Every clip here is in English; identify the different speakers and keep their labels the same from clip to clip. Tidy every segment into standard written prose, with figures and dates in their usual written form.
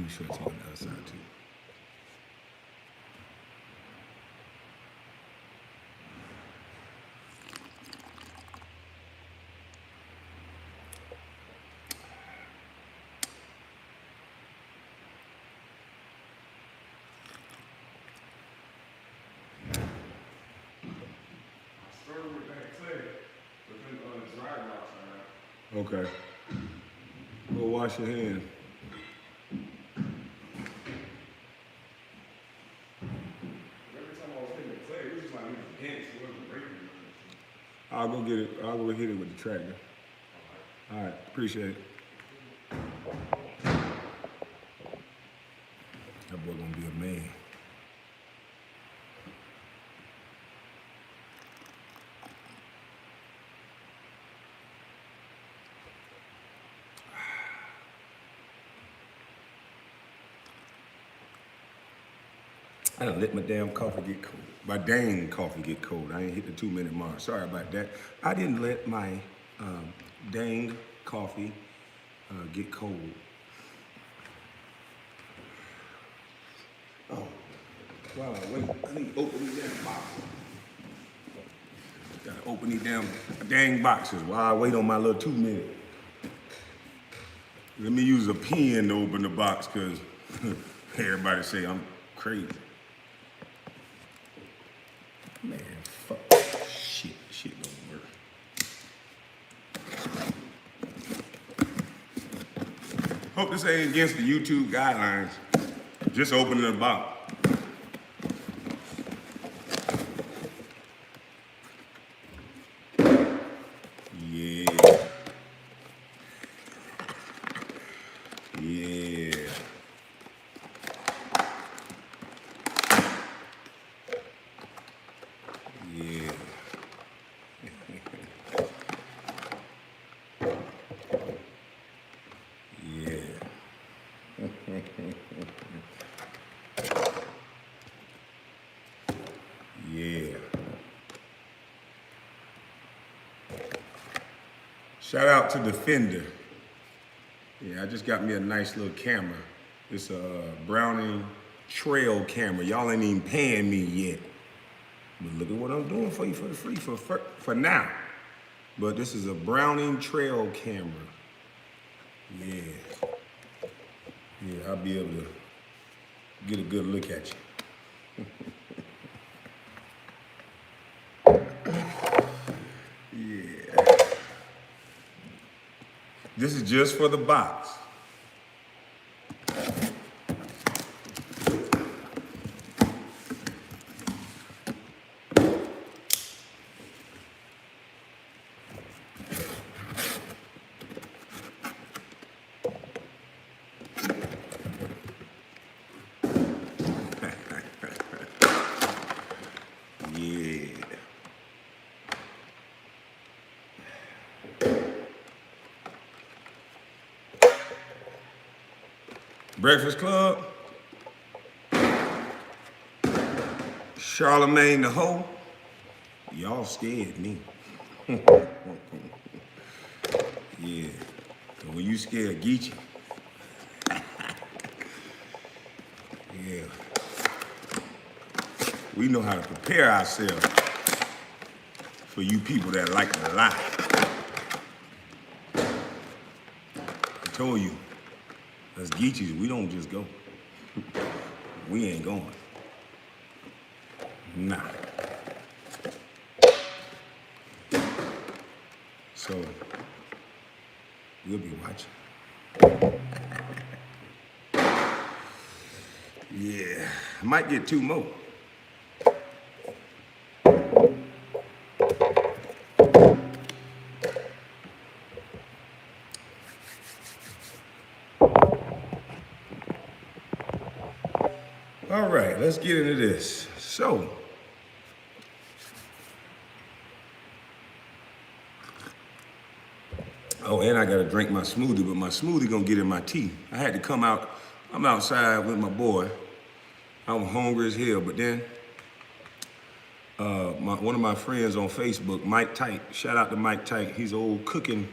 Speaker 1: make sure it's on the other side too. Okay. Go wash your hands.
Speaker 2: Every time I was hitting the clay, it was just like it wasn't breaking.
Speaker 1: I'll go get it. I'll go hit it with the tractor. All right. Appreciate it. That boy gonna be a man. I done let my damn coffee get cold. My dang coffee get cold. I ain't hit the 2-minute mark. Sorry about that. I didn't let my dang coffee get cold. Oh, wow, wait, I need to open these damn boxes. Gotta open these dang boxes while I wait on my little 2-minute. Let me use a pen to open the box because everybody say I'm crazy. Man, fuck. Shit don't work. Hope this ain't against the YouTube guidelines. Just opening the box. Yeah. Yeah. Yeah. Yeah. Yeah. Shout out to Defender. Yeah, I just got me a nice little camera. It's a Browning trail camera. Y'all ain't even paying me yet. But look at what I'm doing for you for the free for now. But this is a Browning trail camera. Yeah. Yeah, I'll be able to get a good look at you. Yeah. This is just for the box. Yeah. Breakfast Club. Charlamaigne Tha God. Y'all scared me. Yeah. So when you scared Geechee. Yeah. We know how to prepare ourselves for you people that like to lie. I told you, as Geechees, we don't just go. We ain't going. Nah. So, we'll be watching. Yeah, I might get 2 more. All right, let's get into this. So, oh, and I gotta drink my smoothie, but my smoothie gonna get in my teeth. I had to come out, I'm outside with my boy. I was hungry as hell, but then one of my friends on Facebook, Mike Tight, shout out to Mike Tight, he's old cooking,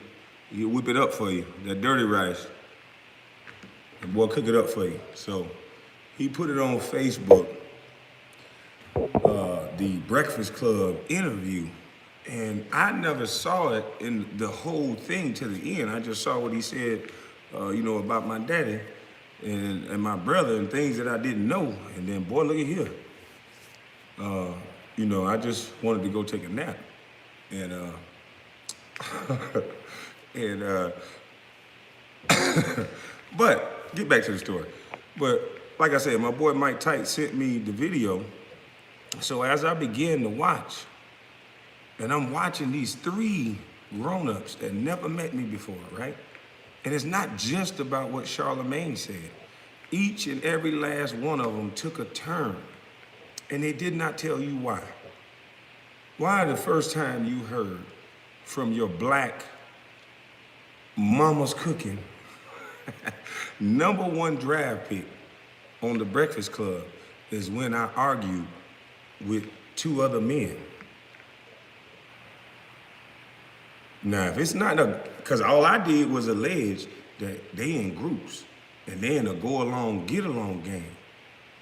Speaker 1: he'll whip it up for you, that dirty rice. The boy cook it up for you. So he put it on Facebook, the Breakfast Club interview. And I never saw it in the whole thing to the end. I just saw what he said, you know, about my daddy and my brother and things that I didn't know. And then, boy, look at here. You know, I just wanted to go take a nap. And, but get back to the story. But like I said, my boy Mike Tight sent me the video. So as I began to watch, and I'm watching these 3 grown-ups that never met me before, right? And it's not just about what Charlamaigne said. Each and every last one of them took a turn, and they did not tell you why. Why the first time you heard from your black mama's cooking #1 draft pick on the Breakfast Club is when I argued with 2 other men. Now, if it's not because all I did was allege that they in groups and they in a go along, get along game.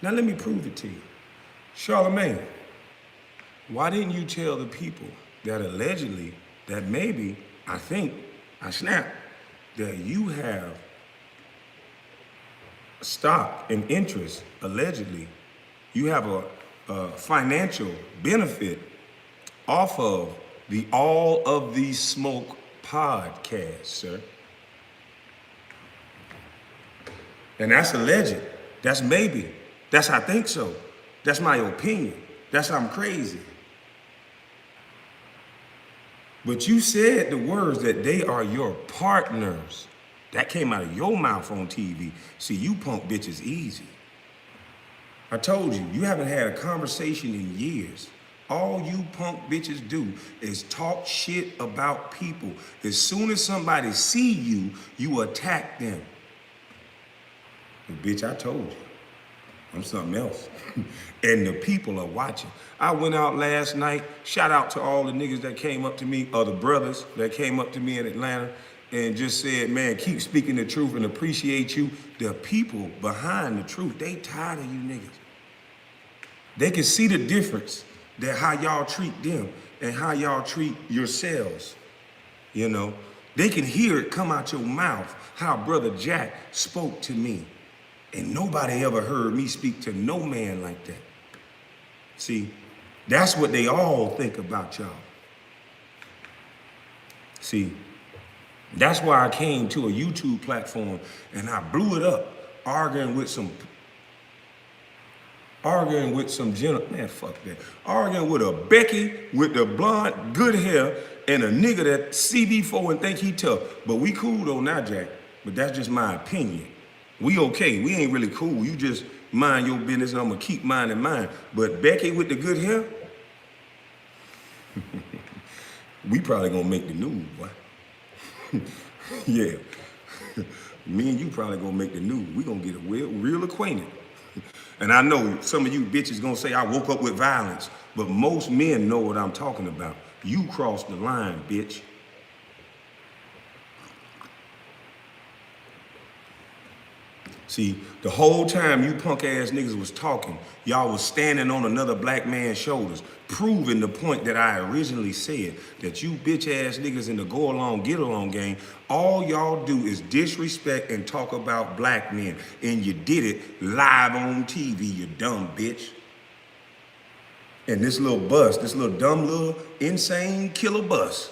Speaker 1: Now let me prove it to you. Charlamaigne, why didn't you tell the people that allegedly, that maybe, I think, I snapped, that you have stock and interest, allegedly, you have a financial benefit off of the All of the Smoke podcast, sir? And that's alleged. That's maybe. That's I think so. That's my opinion. That's I'm crazy. But you said the words that they are your partners. That came out of your mouth on TV. See, you punk bitches easy. I told you, you haven't had a conversation in years. All you punk bitches do is talk shit about people. As soon as somebody see you, you attack them. But bitch, I told you, I'm something else. And the people are watching. I went out last night, shout out to all the niggas that came up to me, or the brothers that came up to me in Atlanta and just said, man, keep speaking the truth and appreciate you. The people behind the truth, they tired of you niggas. They can see the difference that how y'all treat them and how y'all treat yourselves. You know, they can hear it come out your mouth, how Brother Jack spoke to me. And nobody ever heard me speak to no man like that. See, that's what they all think about y'all. See, that's why I came to a YouTube platform and I blew it up, arguing with some gentleman, man, fuck that. Arguing with a Becky with the blonde, good hair, and a nigga that CB4 and think he tough. But we cool though now, Jack. But that's just my opinion. We okay, we ain't really cool. You just mind your business and I'm gonna keep minding mine. But Becky with the good hair, we probably gonna make the news, boy. Yeah, me and you probably gonna make the news. We gonna get real acquainted. And I know some of you bitches gonna say I woke up with violence, but most men know what I'm talking about. You crossed the line, bitch. See, the whole time you punk ass niggas was talking, y'all was standing on another black man's shoulders, proving the point that I originally said, that you bitch ass niggas in the go along, get along game, all y'all do is disrespect and talk about black men. And you did it live on TV, you dumb bitch. And this little bus, this little dumb little insane killer bus,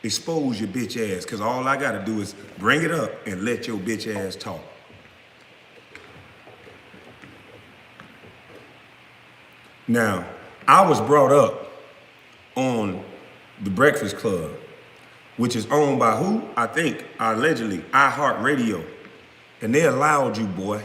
Speaker 1: expose your bitch ass, cause all I gotta do is bring it up and let your bitch ass talk. Now, I was brought up on the Breakfast Club, which is owned by who? I think, allegedly, iHeartRadio. And they allowed you, boy,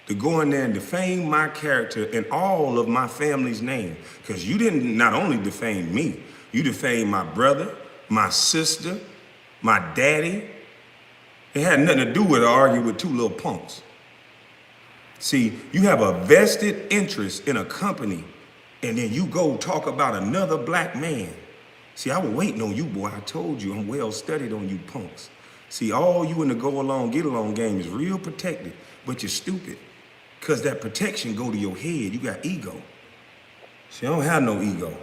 Speaker 1: to go in there and defame my character and all of my family's name. Because you didn't not only defame me, you defamed my brother, my sister, my daddy. It had nothing to do with arguing with 2 little punks. See, you have a vested interest in a company, and then you go talk about another black man. See, I was waiting on you, boy. I told you I'm well studied on you punks. See, all you in the go along, get along game is real protected, but you're stupid. Cause that protection go to your head. You got ego. See, I don't have no ego.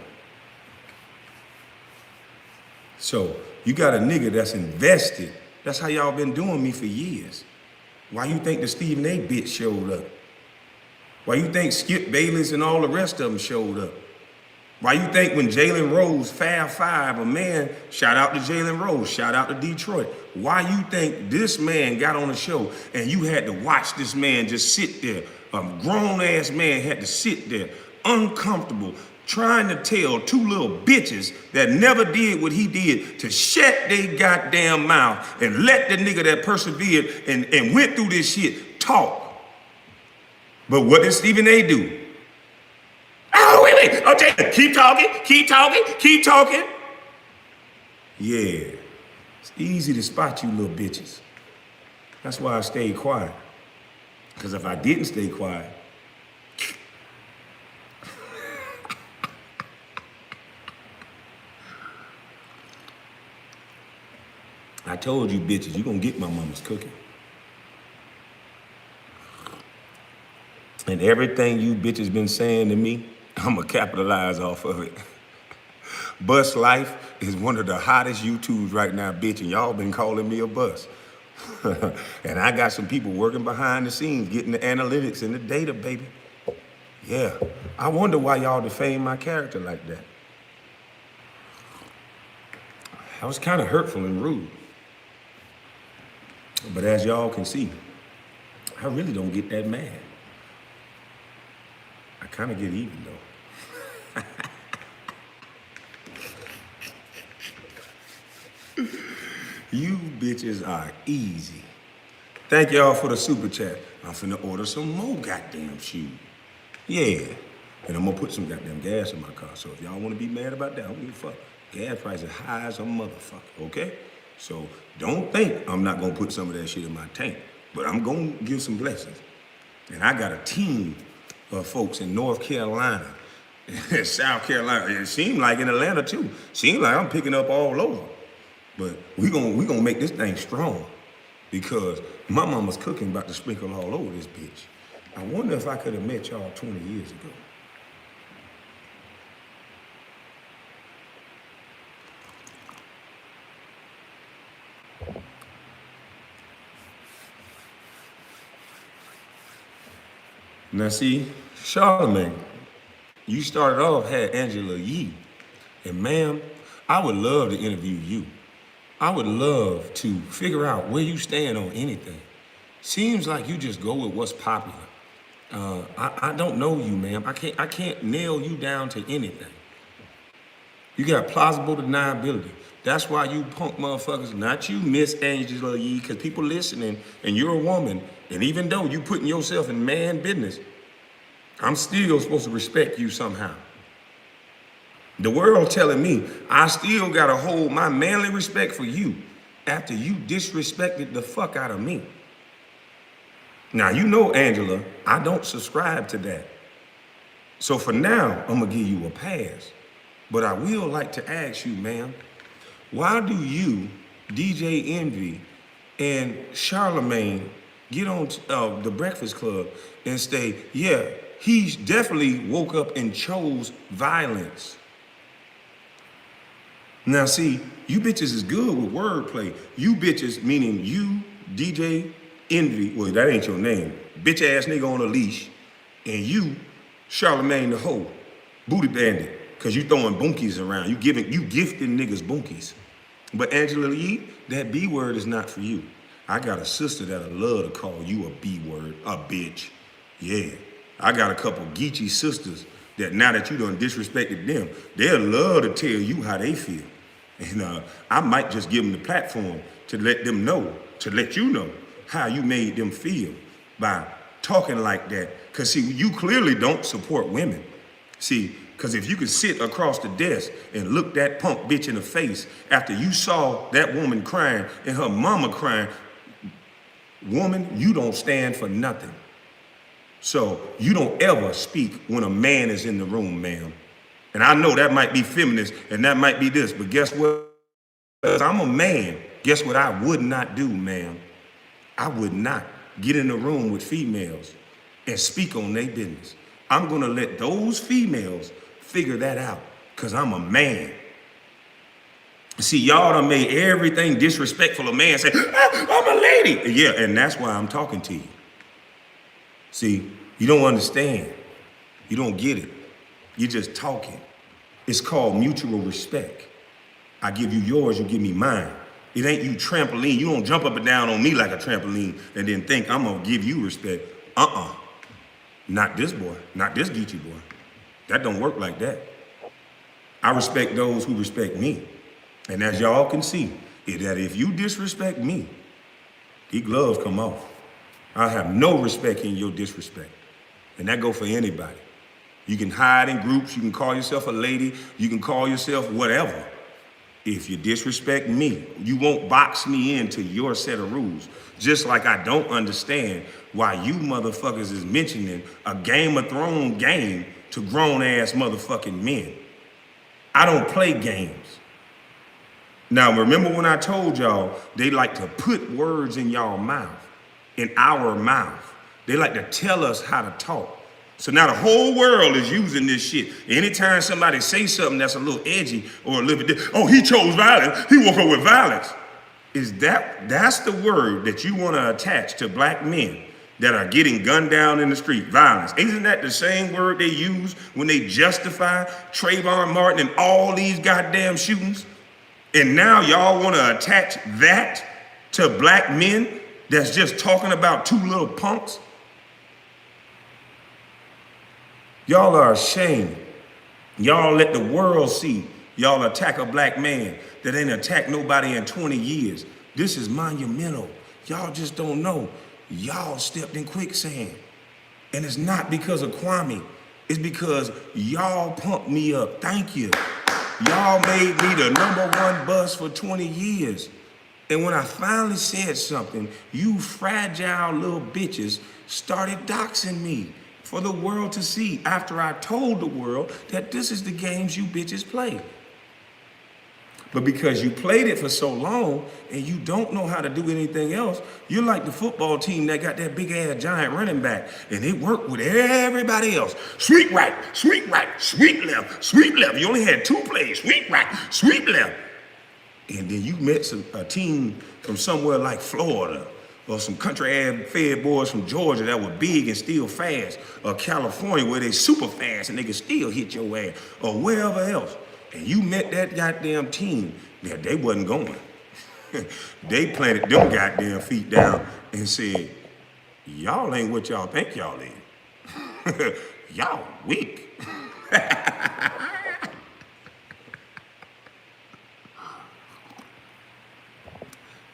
Speaker 1: So you got a nigga that's invested. That's how y'all been doing me for years. Why you think the Stephen A bitch showed up? Why you think Skip Bayless and all the rest of them showed up? Why you think when Jalen Rose, Fab Five, a man, shout out to Jalen Rose, shout out to Detroit. Why you think this man got on the show and you had to watch this man just sit there? A grown ass man had to sit there, uncomfortable, trying to tell two little bitches that never did what he did to shut their goddamn mouth and let the nigga that persevered and went through this shit talk. But what did Stephen A do? Oh, wait. Okay, keep talking. Yeah, it's easy to spot you little bitches. That's why I stayed quiet. Because if I didn't stay quiet, I told you bitches, you gonna get my mama's cooking. And everything you bitches been saying to me, I'ma capitalize off of it. Bus Life is one of the hottest YouTubes right now, bitch, and y'all been calling me a bus. And I got some people working behind the scenes, getting the analytics and the data, baby. Yeah, I wonder why y'all defame my character like that. That was kind of hurtful and rude. But as y'all can see, I really don't get that mad. I kind of get even though. You bitches are easy. Thank y'all for the super chat. I'm finna order some more goddamn shoes. Yeah. And I'm gonna put some goddamn gas in my car. So if y'all wanna be mad about that, I don't give a fuck. Gas prices high as a motherfucker, okay? So don't think I'm not gonna put some of that shit in my tank, but I'm gonna give some blessings. And I got a team of folks in North Carolina, South Carolina. It seemed like in Atlanta too. Seemed like I'm picking up all over. But we gonna make this thing strong because my mama's cooking about to sprinkle all over this bitch. I wonder if I could have met y'all 20 years ago. Now see, Charlamaigne, you started off, had Angela Yee. And ma'am, I would love to interview you. I would love to figure out where you stand on anything. Seems like you just go with what's popular. I don't know you, ma'am. I can't nail you down to anything. You got plausible deniability. That's why you punk motherfuckers, not you, Miss Angela Yee, because people listening, and you're a woman, and even though you putting yourself in man business, I'm still supposed to respect you somehow. The world telling me I still gotta hold my manly respect for you after you disrespected the fuck out of me. Now, you know, Angela, I don't subscribe to that. So for now, I'm gonna give you a pass. But I will like to ask you, ma'am, why do you, DJ Envy, and Charlamaigne get on the Breakfast Club and say, yeah, he definitely woke up and chose violence? Now see, you bitches is good with wordplay. You bitches, meaning you, DJ Envy, well, that ain't your name, bitch ass nigga on a leash, and you, Charlamaigne the hoe, booty bandit, cause you throwing bunkies around. You gifting niggas bunkies. But Angela Yee, that B word is not for you. I got a sister that'll love to call you a B word, a bitch. Yeah, I got a couple Geechee sisters that now that you done disrespected them, they'll love to tell you how they feel. And I might just give them the platform to let them know, to let you know how you made them feel by talking like that. Cause see, you clearly don't support women. See, cause if you could sit across the desk and look that punk bitch in the face after you saw that woman crying and her mama crying, woman, you don't stand for nothing. So you don't ever speak when a man is in the room, ma'am. And I know that might be feminist and that might be this, but guess what? I'm a man Guess what I would not do, ma'am? I would not get in the room with females and speak on their business. I'm gonna let those females figure that out, because I'm a man. See, y'all done made everything disrespectful. A man say, I'm a lady. Yeah, and that's why I'm talking to you. See, you don't understand. You don't get it. You're just talking. It's called mutual respect. I give you yours, you give me mine. It ain't you trampoline. You don't jump up and down on me like a trampoline and then think I'm gonna give you respect. Not this boy, not this Geechee boy. That don't work like that. I respect those who respect me. And as y'all can see, that if you disrespect me, these gloves come off. I have no respect in your disrespect. And that go for anybody. You can hide in groups, you can call yourself a lady, you can call yourself whatever. If you disrespect me, you won't box me into your set of rules. Just like I don't understand why you motherfuckers is mentioning a Game of Thrones game to grown-ass motherfucking men. I don't play games. Now, remember when I told y'all they like to put words in y'all mouth, in our mouth. They like to tell us how to talk. So now the whole world is using this shit. Anytime somebody say something that's a little edgy or a little bit, oh, he chose violence, he woke up with violence. That's the word that you want to attach to black men that are getting gunned down in the street, violence. Isn't that the same word they use when they justify Trayvon Martin and all these goddamn shootings? And now y'all want to attach that to black men that's just talking about two little punks? Y'all are ashamed. Y'all let the world see y'all attack a black man that ain't attacked nobody in 20 years. This is monumental. Y'all just don't know. Y'all stepped in quicksand. And it's not because of Kwame. It's because y'all pumped me up. Thank you. Y'all made me the #1 buzz for 20 years. And when I finally said something, you fragile little bitches started doxing me for the world to see after I told the world that this is the games you bitches play. But because you played it for so long and you don't know how to do anything else, you're like the football team that got that big ass giant running back and it worked with everybody else. Sweep right, sweep left, sweep left. You only had 2 plays, sweep right, sweep left. And then you met a team from somewhere like Florida or some country-ass fed boys from Georgia that were big and still fast, or California where they super fast and they can still hit your ass, or wherever else. And you met that goddamn team that they wasn't going. They planted them goddamn feet down and said, y'all ain't what y'all think y'all is. Y'all weak.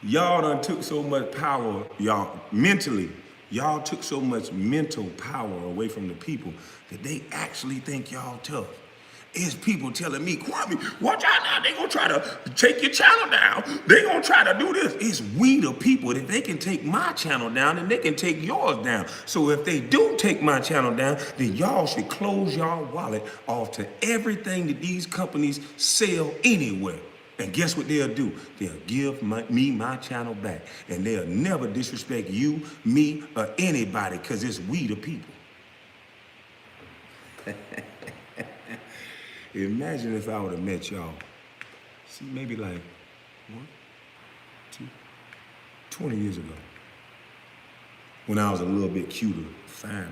Speaker 1: Y'all done took so much power, y'all, mentally, y'all took so much mental power away from the people that they actually think y'all tough. It's people telling me, Kwame, watch out now, they gonna try to take your channel down. They gonna try to do this. It's we the people that they can take my channel down and they can take yours down. So if they do take my channel down, then y'all should close y'all wallet off to everything that these companies sell anywhere. And guess what they'll do? They'll give me my channel back. And they'll never disrespect you, me, or anybody, because it's we the people. Imagine if I would have met y'all. See, maybe like 1, 2, 20 years ago. When I was a little bit cuter, finer.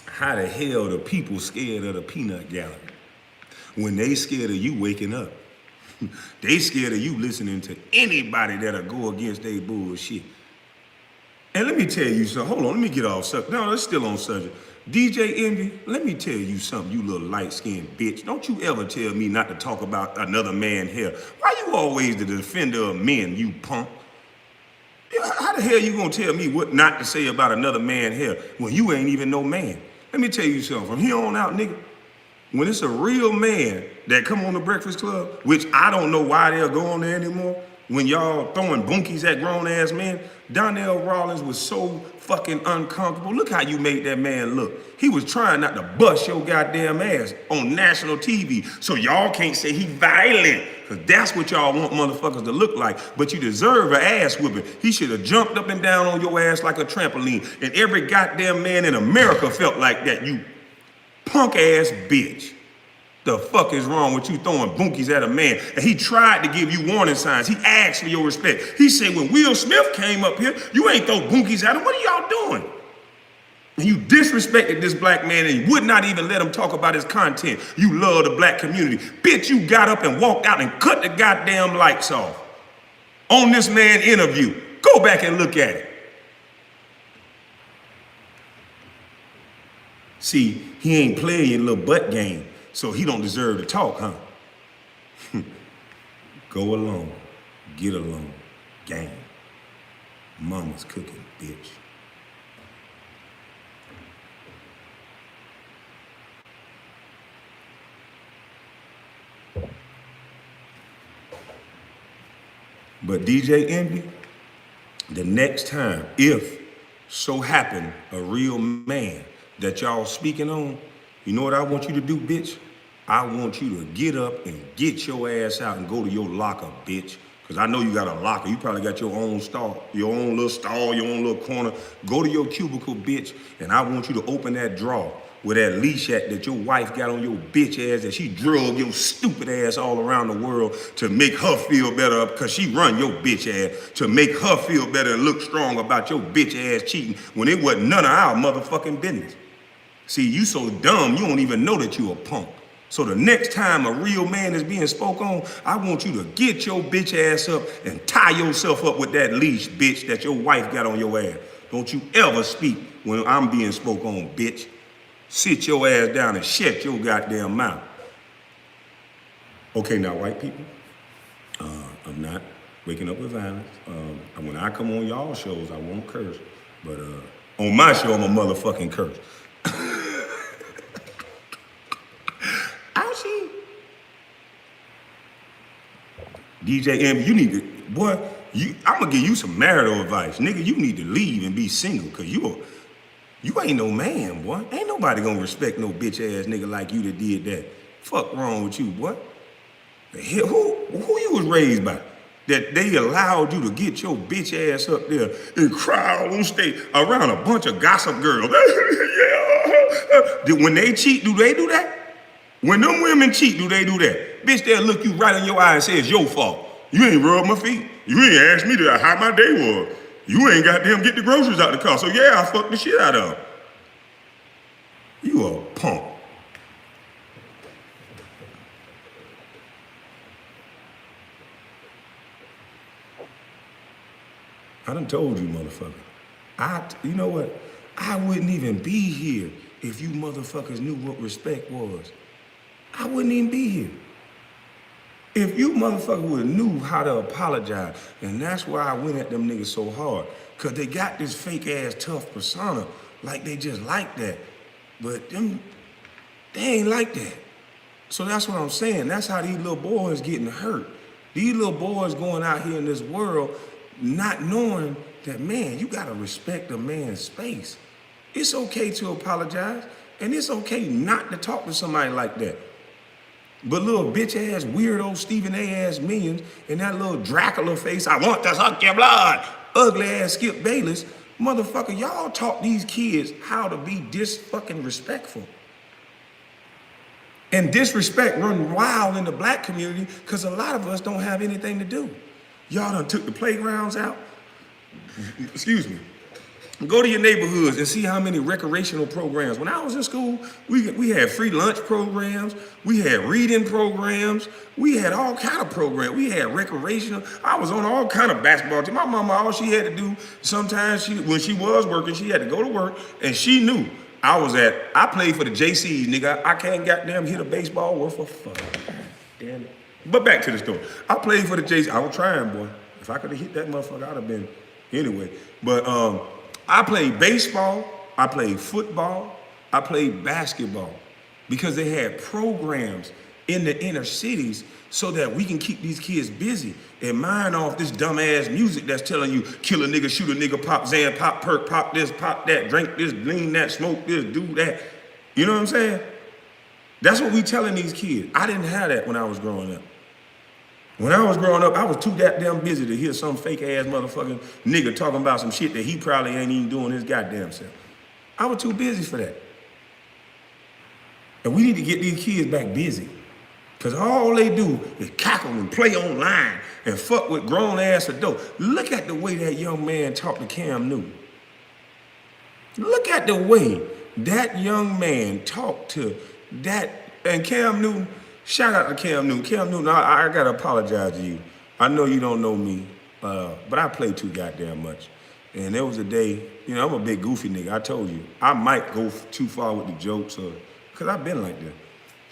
Speaker 1: How the hell the people scared of the peanut gallery when they scared of you waking up? They scared of you listening to anybody that'll go against their bullshit. And let me tell you something. Hold on, let me get off subject. No, it's still on subject. DJ Envy, let me tell you something, you little light-skinned bitch. Don't you ever tell me not to talk about another man's hair. Why you always the defender of men, you punk? How the hell you gonna tell me what not to say about another man's hair when you ain't even no man? Let me tell you something, from here on out, nigga, when it's a real man that come on the Breakfast Club, which I don't know why they'll go on there anymore, when y'all throwing bunkies at grown-ass men, Donnell Rawlings was so fucking uncomfortable. Look how you made that man look. He was trying not to bust your goddamn ass on national TV. So y'all can't say he violent, because that's what y'all want motherfuckers to look like. But you deserve an ass whipping. He should have jumped up and down on your ass like a trampoline. And every goddamn man in America felt like that, you punk ass bitch. The fuck is wrong with you throwing bunkies at a man? And he tried to give you warning signs. He asked for your respect. He said, when Will Smith came up here, you ain't throw bunkies at him. What are y'all doing? And you disrespected this black man and you would not even let him talk about his content. You love the black community. Bitch, you got up and walked out and cut the goddamn lights off on this man interview. Go back and look at it. See, he ain't playing your little butt game. So he don't deserve to talk, huh? Go along, get along, gang. Mama's cooking, bitch. But DJ Envy, the next time, if so happen a real man that y'all speaking on, you know what I want you to do, bitch? I want you to get up and get your ass out and go to your locker, bitch. Because I know you got a locker. You probably got your own stall, your own little stall, your own little corner. Go to your cubicle, bitch, and I want you to open that drawer with that leash at that your wife got on your bitch ass that she drug your stupid ass all around the world to make her feel better because she run your bitch ass, to make her feel better and look strong about your bitch ass cheating when it wasn't none of our motherfucking business. See, you so dumb, you don't even know that you a punk. So the next time a real man is being spoke on, I want you to get your bitch ass up and tie yourself up with that leash, bitch, that your wife got on your ass. Don't you ever speak when I'm being spoke on, bitch. Sit your ass down and shut your goddamn mouth. Okay, now, white people, I'm not waking up with violence. When I come on y'all shows, I won't curse. But on my show, I'm a motherfucking curse. Ouchie. DJ M, you need to, boy, I'm gonna give you some marital advice. Nigga, you need to leave and be single, cause you ain't no man, boy. Ain't nobody gonna respect no bitch ass nigga like you that did that. Fuck wrong with you, boy. The hell, who you was raised by? That they allowed you to get your bitch ass up there and cry on stage around a bunch of gossip girls. Yeah. When they cheat, do they do that? When them women cheat, do they do that? Bitch, they'll look you right in your eye and say it's your fault. You ain't rubbed my feet. You ain't asked me how my day was. You ain't goddamn get the groceries out the car. So yeah, I fucked the shit out of them. You a punk. I done told you, motherfucker. You know what? I wouldn't even be here if you motherfuckers knew what respect was. I wouldn't even be here. If you motherfuckers would have knew how to apologize, and that's why I went at them niggas so hard, cause they got this fake ass tough persona, like they just like that. But them, they ain't like that. So that's what I'm saying. That's how these little boys getting hurt. These little boys going out here in this world not knowing that, man, you gotta respect a man's space. It's okay to apologize, and it's okay not to talk to somebody like that. But little bitch ass, weirdo Stephen A ass millions and that little Dracula face, I want to suck your blood, ugly ass Skip Bayless, motherfucker, y'all taught these kids how to be fucking respectful. And disrespect run wild in the black community because a lot of us don't have anything to do. Y'all done took the playgrounds out. Excuse me. Go to your neighborhoods and see how many recreational programs. When I was in school, we had free lunch programs, we had reading programs, we had all kind of programs. We had recreational. I was on all kind of basketball team. My mama, all she had to do, sometimes when she was working, she had to go to work, and she knew I played for the JCs, nigga. I can't goddamn hit a baseball worth a fuck. Damn it. But back to the story. I played for the JCs. I was trying, boy. If I could have hit that motherfucker, I'd have been anyway. But I played baseball, I played football, I played basketball because they had programs in the inner cities so that we can keep these kids busy and mind off this dumbass music that's telling you kill a nigga, shoot a nigga, pop Zan, pop perk, pop this, pop that, drink this, lean that, smoke this, do that. You know what I'm saying? That's what we telling these kids. I didn't have that when I was growing up. When I was growing up, I was too goddamn busy to hear some fake ass motherfucking nigga talking about some shit that he probably ain't even doing his goddamn self. I was too busy for that. And we need to get these kids back busy. Because all they do is cackle and play online and fuck with grown ass adults. Look at the way that young man talked to Cam Newton. Look at the way that young man talked to that, and Cam Newton, shout out to Cam Newton. Cam Newton, I gotta apologize to you. I know you don't know me, but I play too goddamn much. And there was a day, you know, I'm a big goofy nigga, I told you. I might go too far with the jokes, because I've been like that.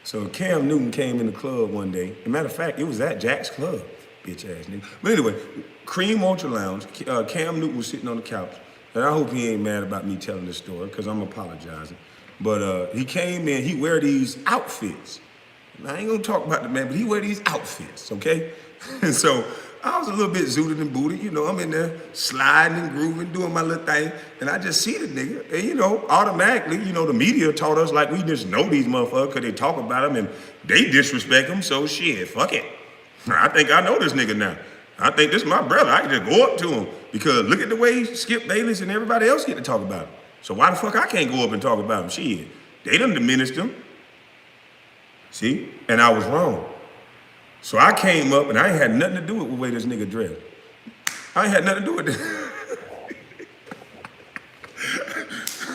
Speaker 1: So Cam Newton came in the club one day. As a matter of fact, it was at Jack's club, bitch ass nigga. But anyway, Cream Ultra Lounge, Cam Newton was sitting on the couch. And I hope he ain't mad about me telling this story, because I'm apologizing. But he came in, he wear these outfits. I ain't gonna talk about the man, but he wear these outfits, okay? And so I was a little bit zooted and booted, you know, I'm in there sliding and grooving, doing my little thing, and I just see the nigga, and you know, automatically, you know, the media taught us like we just know these motherfuckers because they talk about them and they disrespect them, so shit, fuck it. I think I know this nigga now. I think this is my brother, I can just go up to him because look at the way Skip Bayless and everybody else get to talk about him. So why the fuck I can't go up and talk about him? Shit, they done diminished him. See, and I was wrong. So I came up and I ain't had nothing to do with the way this nigga dressed. I ain't had nothing to do with that.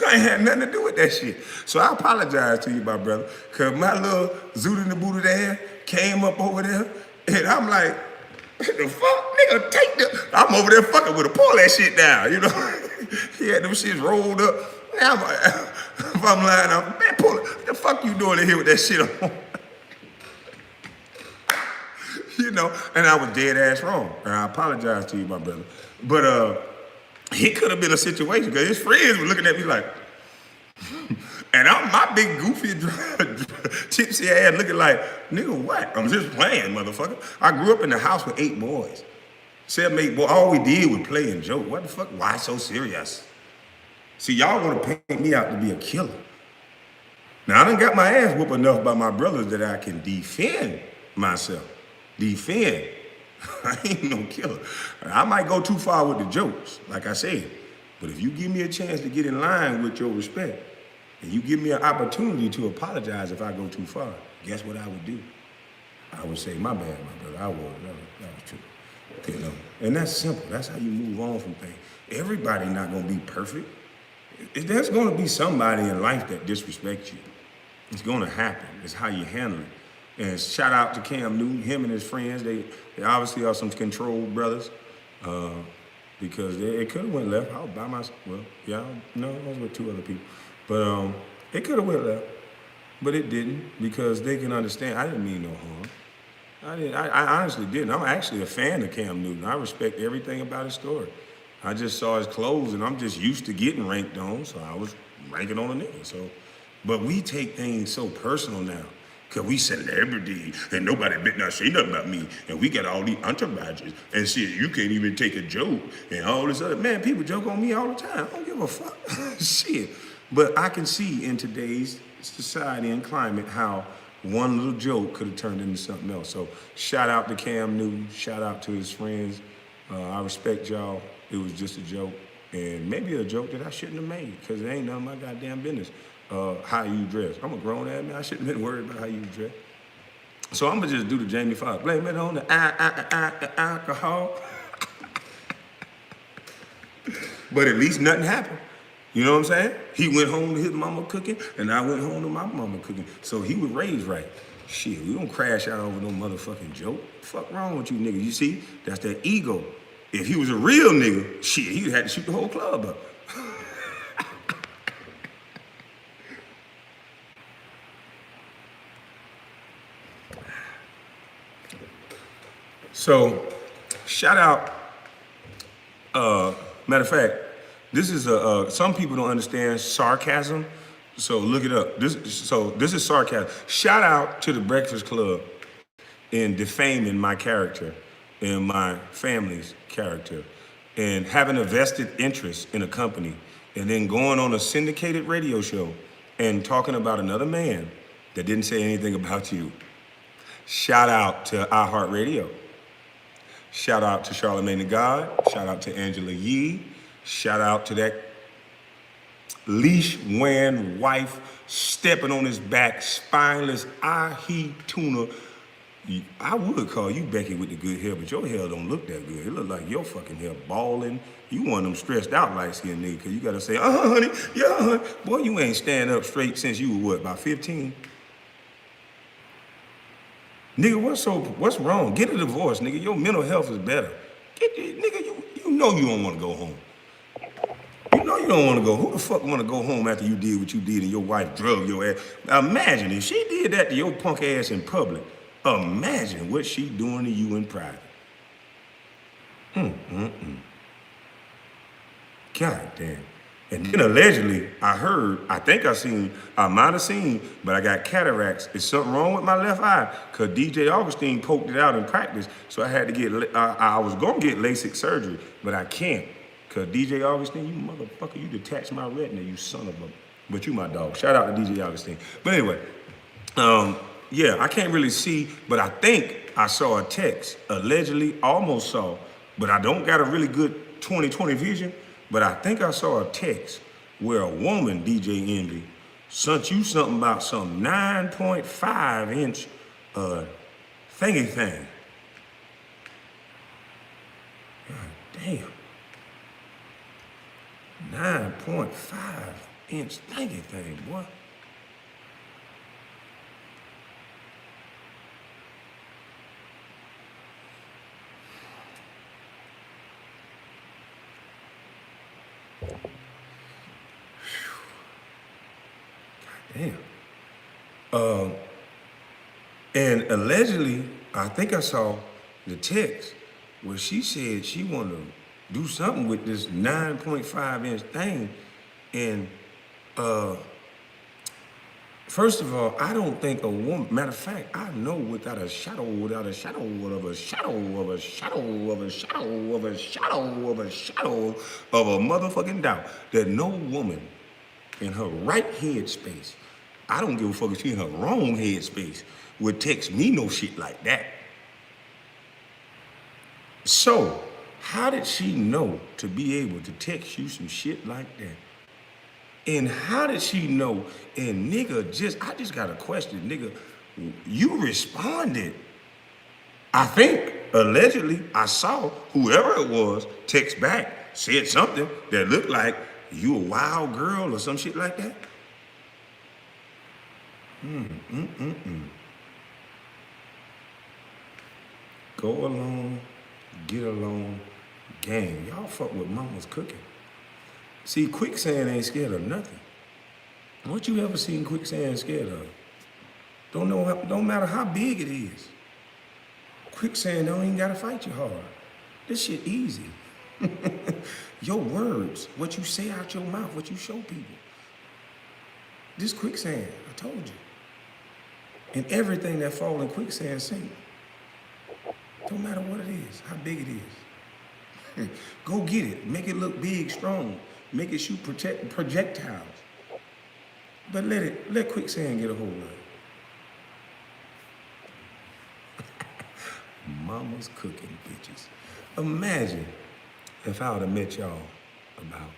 Speaker 1: I ain't had nothing to do with that shit. So I apologize to you, my brother, because my little zooted and booted ass came up over there and I'm like, what the fuck, nigga, take the, I'm over there fucking with a pull that shit down, you know? He had them shits rolled up. Now, if I'm lying up, man, pull it. What the fuck you doing in here with that shit on? You know, and I was dead ass wrong. And I apologize to you, my brother. But it could have been a situation because his friends were looking at me like, and I'm my big goofy tipsy ass looking like, nigga, what? I'm just playing, motherfucker. I grew up in the house with 8 boys. 7, 8 boys. All we did was play and joke. What the fuck? Why so serious? See, y'all want to paint me out to be a killer. Now, I done got my ass whooped enough by my brothers that I can defend myself. Defend. I ain't no killer. I might go too far with the jokes, like I said. But if you give me a chance to get in line with your respect, and you give me an opportunity to apologize if I go too far, guess what I would do? I would say, my bad, my brother, I would. That was true. You know? And that's simple. That's how you move on from things. Everybody not gonna be perfect. There's gonna be somebody in life that disrespects you. It's gonna happen. It's how you handle it. And shout out to Cam Newton, him and his friends. They obviously are some controlled brothers because it could have went left. I was by myself. Well, yeah, no, I was with 2 other people. But it could have went left, but it didn't because they can understand. I didn't mean no harm. I honestly didn't. I'm actually a fan of Cam Newton. I respect everything about his story. I just saw his clothes and I'm just used to getting ranked on, so I was ranking on a nigga. So, but we take things so personal now. Cause we celebrity and nobody better not say nothing about me. And we got all these entourages and shit, you can't even take a joke and all this other, man, people joke on me all the time. I don't give a fuck, shit. But I can see in today's society and climate how one little joke could have turned into something else. So shout out to Cam Newton, shout out to his friends. I respect y'all. It was just a joke and maybe a joke that I shouldn't have made because it ain't none of my goddamn business. How you dress. I'm a grown ass man. I shouldn't have been worried about how you dress. So I'm gonna just do the Jamie Foxx. Blame it on the alcohol. But at least nothing happened. You know what I'm saying? He went home to his mama cooking, and I went home to my mama cooking. So he was raised right. Shit, we don't crash out over no motherfucking joke. Fuck wrong with you niggas? You see, that's that ego. If he was a real nigga, shit, he'd have to shoot the whole club up. So, shout out, matter of fact, this is some people don't understand sarcasm. So look it up. This is sarcasm. Shout out to the Breakfast Club in defaming my character and my family's character and having a vested interest in a company and then going on a syndicated radio show and talking about another man that didn't say anything about you. Shout out to iHeartRadio. Shout out to Charlamaigne Tha God. Shout out to Angela Yee. Shout out to that leash-wearing wife stepping on his back, spineless ahi tuna. I would call you Becky with the good hair, but your hair don't look that good. It look like your fucking hair balling. You one of them stressed out light-skinned niggas, because you got to say, honey, yeah, honey. Boy, you ain't stand up straight since you were, what, about 15? Nigga, what's wrong? Get a divorce, nigga. Your mental health is better. Nigga, you know you don't want to go home. You know you don't want to go. Who the fuck want to go home after you did what you did and your wife drugged your ass? Imagine if she did that to your punk ass in public. Imagine what she doing to you in private. God damn. And then allegedly, I might have seen, but I got cataracts. Is something wrong with my left eye? Because DJ Augustine poked it out in practice, so I had to get, I was going to get LASIK surgery, but I can't. Because DJ Augustine, you motherfucker, you detached my retina, you son of a, but you my dog. Shout out to DJ Augustine. But anyway, yeah, I can't really see, but I think I saw a text, allegedly, almost saw, but I don't got a really good 20/20 vision. But I think I saw a text where a woman, DJ Envy, sent you something about some 9.5 inch thingy thing. God damn. 9.5 inch thingy thing, boy. Damn. And allegedly, I think I saw the text where she said she wanted to do something with this 9.5 inch thing. And first of all, I don't think a woman, matter of fact, I know without a shadow of a motherfucking doubt that no woman in her right headspace, I don't give a fuck if she in her wrong headspace, would text me no shit like that. So, how did she know to be able to text you some shit like that? And how did she know? And nigga, I just got a question, nigga. You responded. I think, allegedly, I saw whoever it was text back, said something that looked like you a wild girl or some shit like that. Go along, get along, gang. Y'all fuck with mama's cooking. See, quicksand ain't scared of nothing. What you ever seen quicksand scared of? Don't matter how big it is. Quicksand don't even gotta fight you hard. This shit easy. Your words, what you say out your mouth, what you show people. This quicksand, I told you. And everything that fall in quicksand sink. Don't matter what it is, how big it is. Go get it, make it look big, strong. Make it shoot projectiles. But let quicksand get a hold of it. Mama's cooking, bitches. Imagine if I would have met y'all about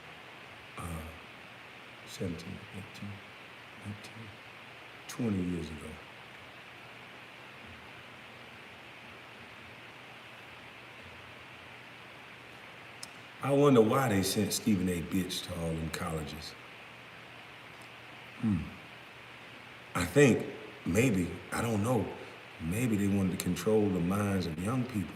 Speaker 1: 17, 18, 19, 20 years ago. I wonder why they sent Stephen A. Bitch to all them colleges. I think maybe, I don't know, maybe they wanted to control the minds of young people.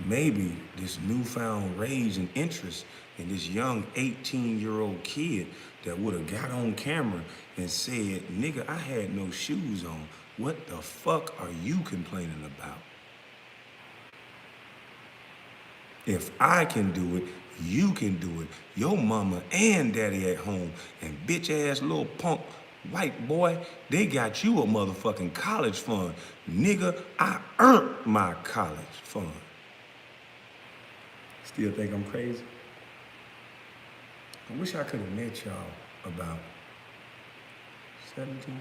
Speaker 1: Maybe this newfound rage and interest in this young 18-year-old kid that would have got on camera and said, nigga, I had no shoes on. What the fuck are you complaining about? If I can do it, you can do it. Your mama and daddy at home and bitch ass little punk white boy, they got you a motherfucking college fund. Nigga, I earned my college fund. Still think I'm crazy? I wish I could have met y'all about 17,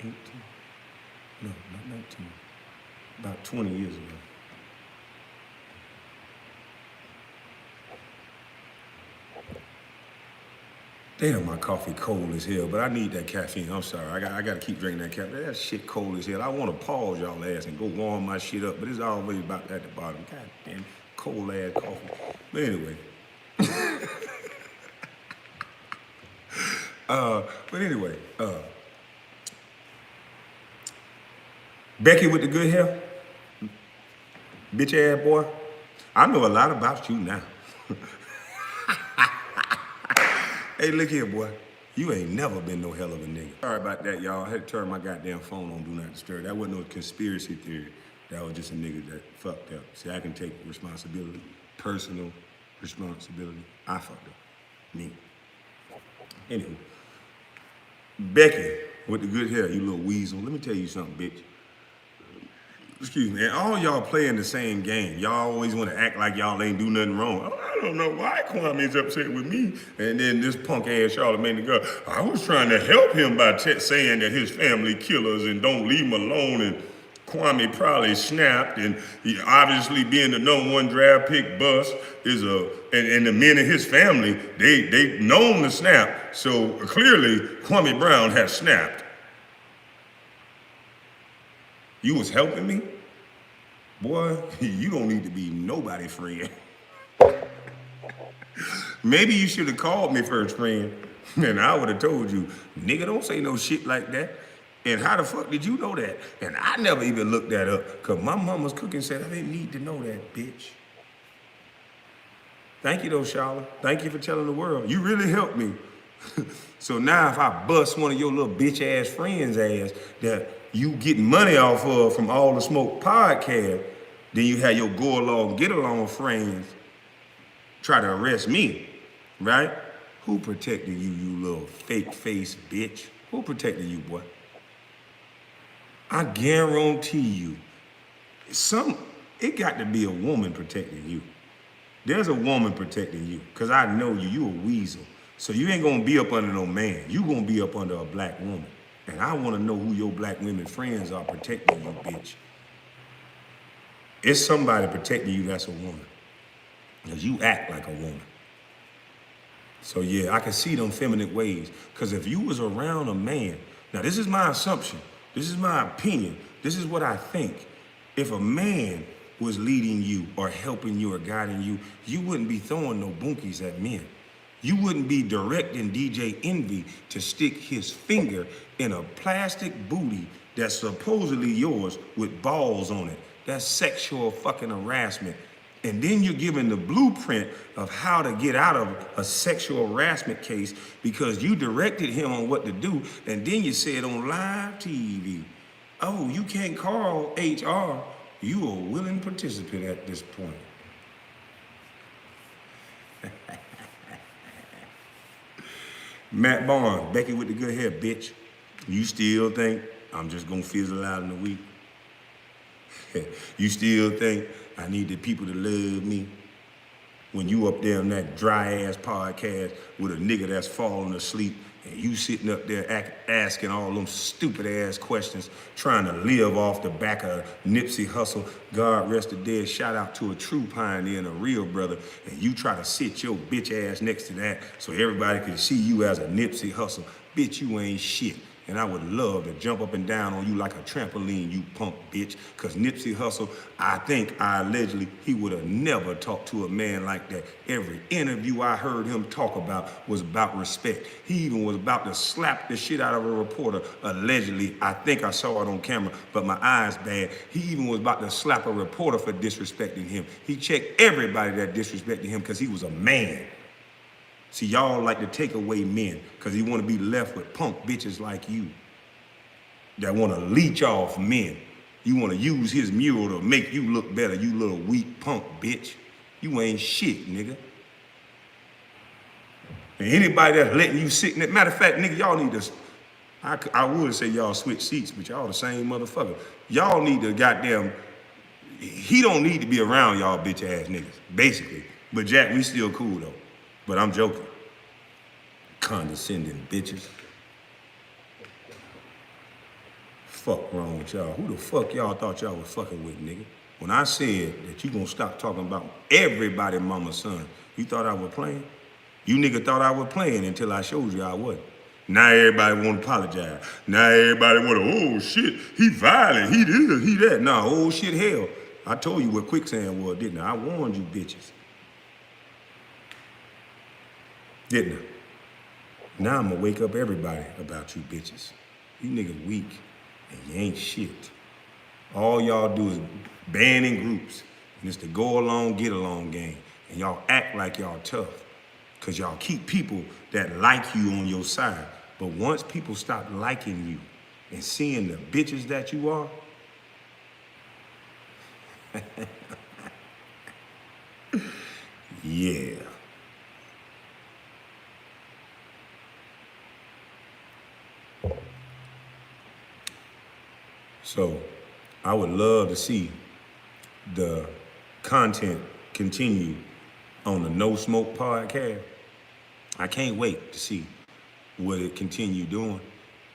Speaker 1: 18, no, not 19, about 20 years ago. Damn, my coffee cold as hell, but I need that caffeine. I'm sorry, I gotta keep drinking that caffeine. That shit cold as hell. I wanna pause y'all ass and go warm my shit up, but it's always about at the bottom. God damn, cold ass coffee. But anyway. Becky with the good hair, bitch ass boy, I know a lot about you now. Hey, look here, boy. You ain't never been no hell of a nigga. Sorry about that, y'all. I had to turn my goddamn phone on Do Not Disturb. That wasn't no conspiracy theory. That was just a nigga that fucked up. See, I can take responsibility, personal responsibility. I fucked up. Me. Anywho, Becky with the good hair, you little weasel. Let me tell you something, bitch. Excuse me, and all y'all playing the same game. Y'all always want to act like y'all ain't do nothing wrong. Oh, I don't know why Kwame's upset with me. And then this punk ass Charlamaigne Tha God, I was trying to help him by saying that his family killers and don't leave him alone. And Kwame probably snapped, and he obviously being the #1 draft pick bust is and the men in his family, they known to snap. So clearly Kwame Brown has snapped. You was helping me? Boy, you don't need to be nobody friend. Maybe you should have called me first, friend, and I would have told you, nigga, don't say no shit like that. And how the fuck did you know that? And I never even looked that up, because my mama's cooking said I didn't need to know that, bitch. Thank you, though, Charlotte. Thank you for telling the world. You really helped me. So now if I bust one of your little bitch-ass friends' ass that you getting money off of from All the Smoke podcast, then you have your go along, get along friends try to arrest me, right? Who protected you, you little fake face bitch? Who protected you, boy? I guarantee you, it got to be a woman protecting you. There's a woman protecting you, because I know you a weasel. So you ain't gonna be up under no man. You gonna be up under a black woman. And I wanna know who your black women friends are protecting you, bitch. It's somebody protecting you that's a woman. Because you act like a woman. So yeah, I can see them feminine ways. Because if you was around a man, now this is my assumption, this is my opinion, this is what I think. If a man was leading you or helping you or guiding you, you wouldn't be throwing no bunkies at men. You wouldn't be directing DJ Envy to stick his finger in a plastic booty that's supposedly yours with balls on it. That's sexual fucking harassment. And then you're given the blueprint of how to get out of a sexual harassment case because you directed him on what to do, and then you said on live TV, oh, you can't call HR. You a willing participant at this point. Matt Barnes, Becky with the good hair, bitch. You still think I'm just gonna fizzle out in a week? You still think I need the people to love me? When you up there on that dry ass podcast with a nigga that's falling asleep and you sitting up there asking all them stupid ass questions, trying to live off the back of Nipsey Hussle, God rest the dead, shout out to a true pioneer and a real brother, and you try to sit your bitch ass next to that so everybody can see you as a Nipsey Hussle. Bitch, you ain't shit. And I would love to jump up and down on you like a trampoline, you punk bitch. Cause Nipsey Hussle, allegedly, he would have never talked to a man like that. Every interview I heard him talk about was about respect. He even was about to slap the shit out of a reporter, allegedly. I think I saw it on camera, but my eyes bad. He even was about to slap a reporter for disrespecting him. He checked everybody that disrespected him because he was a man. See, y'all like to take away men because you want to be left with punk bitches like you that want to leech off men. You want to use his mural to make you look better, you little weak punk bitch. You ain't shit, nigga. And anybody that's letting you sit in it, matter of fact, nigga, y'all need to, I would say y'all switch seats, but y'all the same motherfucker. Y'all need to goddamn, he don't need to be around y'all bitch ass niggas, basically. But Jack, we still cool though. But I'm joking. Condescending bitches. Fuck wrong with y'all? Who the fuck y'all thought y'all was fucking with, nigga? When I said that you gonna stop talking about everybody mama's son, you thought I was playing? You nigga thought I was playing until I showed you I wasn't. Now everybody wanna apologize. Now everybody wanna, oh shit, he violent, he this, he that. Nah, oh shit, hell. I told you what quicksand was, didn't I? I warned you bitches. Didn't I? Now I'm gonna wake up everybody about you bitches. You niggas weak. And you ain't shit. All y'all do is band in groups. And it's the go along, get along game. And y'all act like y'all tough. Cause y'all keep people that like you on your side. But once people stop liking you and seeing the bitches that you are, yeah. So I would love to see the content continue on the No Smoke podcast. I can't wait to see what it continue doing,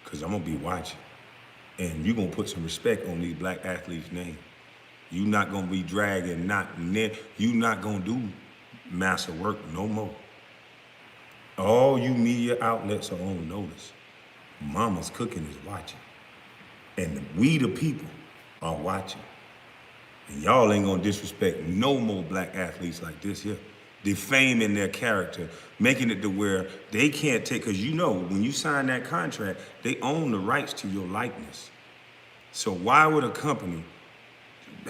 Speaker 1: because I'm going to be watching. And you're going to put some respect on these black athletes' names. You're not going to be dragging you're not going to do master work no more. All you media outlets are on notice. Mama's Cooking is watching. And we the people are watching. And y'all ain't gonna disrespect no more black athletes like this here. Defaming their character, making it to where they can't take, because you know, when you sign that contract, they own the rights to your likeness. So why would a company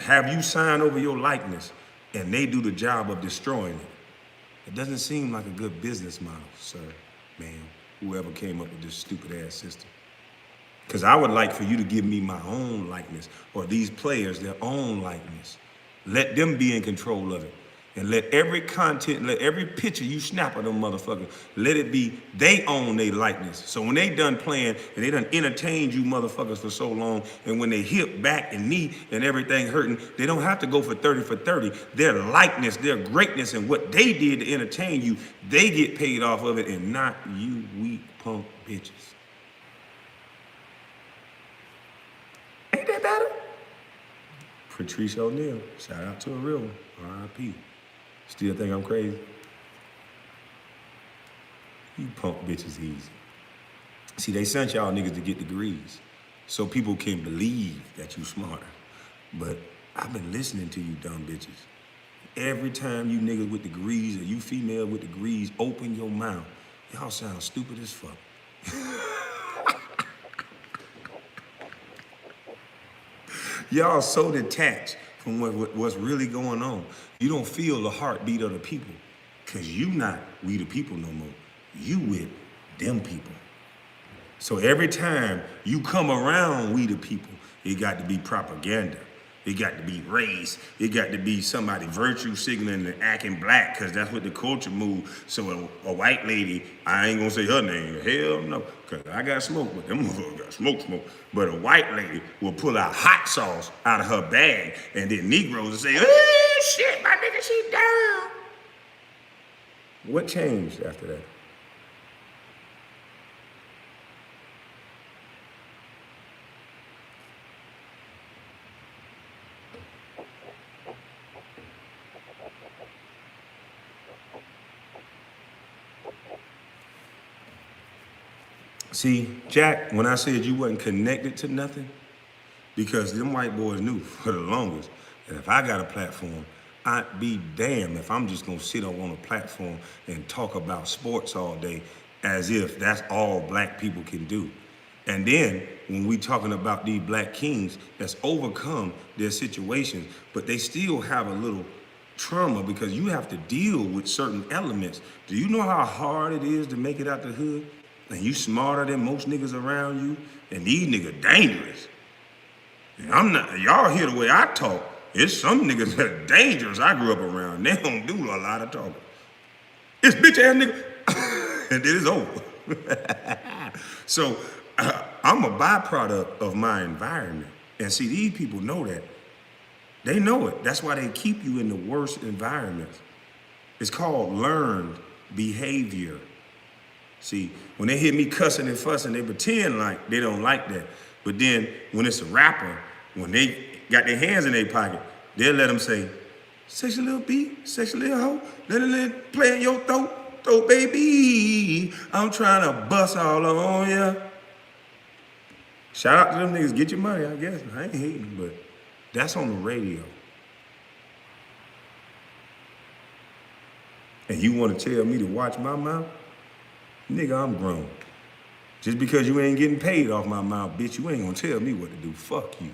Speaker 1: have you sign over your likeness and they do the job of destroying it? It doesn't seem like a good business model, sir, ma'am, whoever came up with this stupid ass system. Because I would like for you to give me my own likeness, or these players their own likeness. Let them be in control of it. And let every content, let every picture you snap of them motherfuckers, let it be they own their likeness. So when they done playing and they done entertained you motherfuckers for so long, and when they hip, back, and knee and everything hurting, they don't have to go for 30 for 30. Their likeness, their greatness, and what they did to entertain you, they get paid off of it, and not you weak punk bitches. Ain't that better? Patrice O'Neal, shout out to a real one, R.I.P. Still think I'm crazy? You punk bitches easy. See, they sent y'all niggas to get degrees so people can believe that you smarter. But I've been listening to you dumb bitches. Every time you niggas with degrees or you female with degrees open your mouth, y'all sound stupid as fuck. Y'all so detached from what's really going on. You don't feel the heartbeat of the people, because you not we the people no more. You with them people. So every time you come around we the people, it got to be propaganda. It got to be race. It got to be somebody virtue signaling and acting black, because that's what the culture move. So a white lady, I ain't gonna say her name, hell no, because I got smoke, but them motherfuckers got smoke. But a white lady will pull out hot sauce out of her bag, and then Negroes will say, oh shit, my nigga, she down. What changed after that? See, Jack, when I said you wasn't connected to nothing, because them white boys knew for the longest that if I got a platform, I'd be damned if I'm just gonna sit on a platform and talk about sports all day as if that's all black people can do. And then when we talking about these black kings that's overcome their situations, but they still have a little trauma because you have to deal with certain elements. Do you know how hard it is to make it out the hood? And you smarter than most niggas around you, and these niggas dangerous. And I'm not, y'all hear the way I talk. It's some niggas that are dangerous I grew up around. They don't do a lot of talking. It's bitch ass nigga. And then it's over. So I'm a byproduct of my environment. And see, these people know that. They know it. That's why they keep you in the worst environments. It's called learned behavior. See, when they hear me cussing and fussing, they pretend like they don't like that. But then when it's a rapper, when they got their hands in their pocket, they'll let them say, sexy little beat, sexy little hoe, let it play in your throat, baby. I'm trying to bust all on ya. Shout out to them niggas, get your money, I guess. I ain't hating, but that's on the radio. And you want to tell me to watch my mouth? Nigga, I'm grown. Just because you ain't getting paid off my mouth, bitch, you ain't gonna tell me what to do. Fuck you.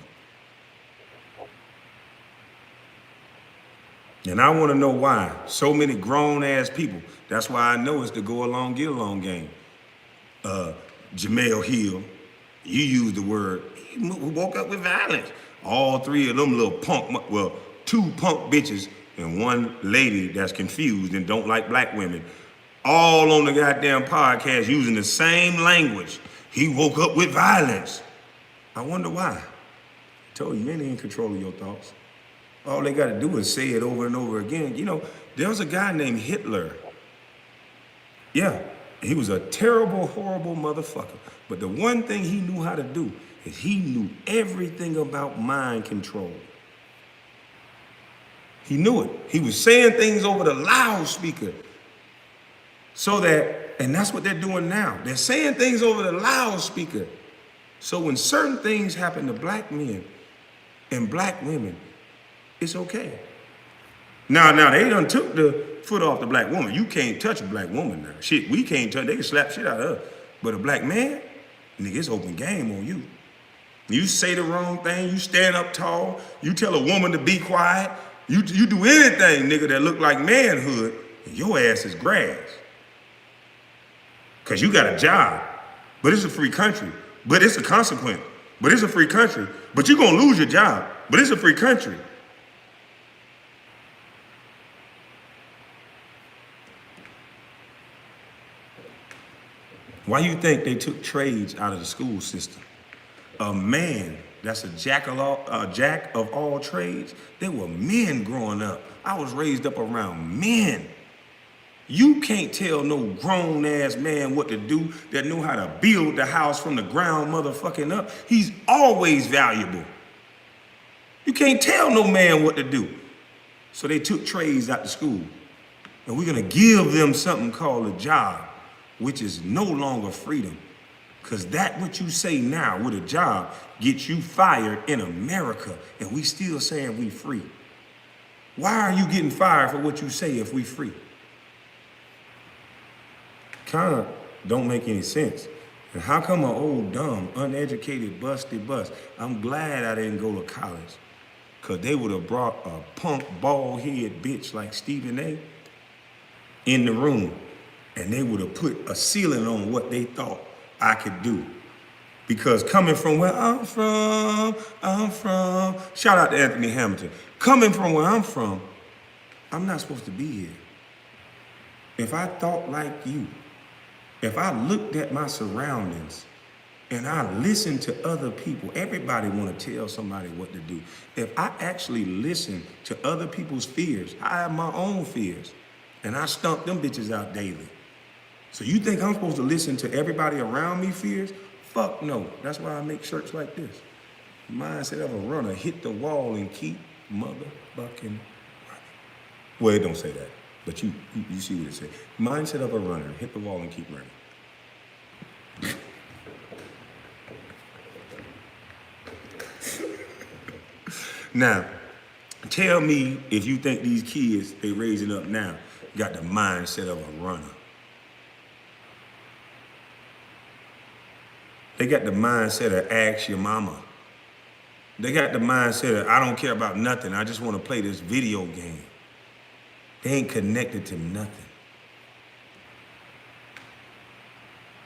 Speaker 1: And I want to know why so many grown-ass people, that's why I know it's the go along, get along game. Jamel Hill, you used the word, he woke up with violence. All three of them little punk, well, two punk bitches and one lady that's confused and don't like black women, all on the goddamn podcast using the same language. He woke up with violence. I wonder why. I told you ain't in control of your thoughts. All they got to do is say it over and over again. You know, there was a guy named Hitler. Yeah, he was a terrible, horrible motherfucker. But the one thing he knew how to do is he knew everything about mind control. He knew it. He was saying things over the loudspeaker so that, and that's what they're doing now. They're saying things over the loudspeaker. So when certain things happen to black men and black women, it's okay. Now they done took the foot off the black woman. You can't touch a black woman now. Shit, we can't touch, they can slap shit out of her. But a black man, nigga, it's open game on you. You say the wrong thing, you stand up tall, you tell a woman to be quiet, you do anything, nigga, that look like manhood, and your ass is grass. Cause you got a job, but it's a free country, but it's a consequence, but it's a free country, but you're gonna lose your job, but it's a free country. Why you think they took trades out of the school system? A man that's a jack of all trades, they were men growing up. I was raised up around men. You can't tell no grown-ass man what to do that knew how to build the house from the ground motherfucking up. He's always valuable. You can't tell no man what to do. So they took trades out of school. And we're gonna give them something called a job, which is no longer freedom. Because that what you say now with a job gets you fired in America, and we still saying we free. Why are you getting fired for what you say if we free? Kinda don't make any sense. And how come an old, dumb, uneducated, busted bus? I'm glad I didn't go to college, because they would have brought a punk, bald-head bitch like Stephen A. in the room, and they would have put a ceiling on what they thought I could do. Because coming from where I'm from, shout out to Anthony Hamilton. Coming from where I'm from, I'm not supposed to be here. If I thought like you, if I looked at my surroundings and I listened to other people, everybody want to tell somebody what to do. If I actually listen to other people's fears, I have my own fears, and I stomp them bitches out daily. So you think I'm supposed to listen to everybody around me fears? Fuck no. That's why I make shirts like this. Mindset of a runner, hit the wall and keep motherfucking running. Well, it don't say that, but you see what it says. Mindset of a runner, hit the wall and keep running. Now, tell me if you think these kids they raising up now got the mindset of a runner. They got the mindset of ask your mama. They got the mindset of I don't care about nothing. I just want to play this video game. They ain't connected to nothing.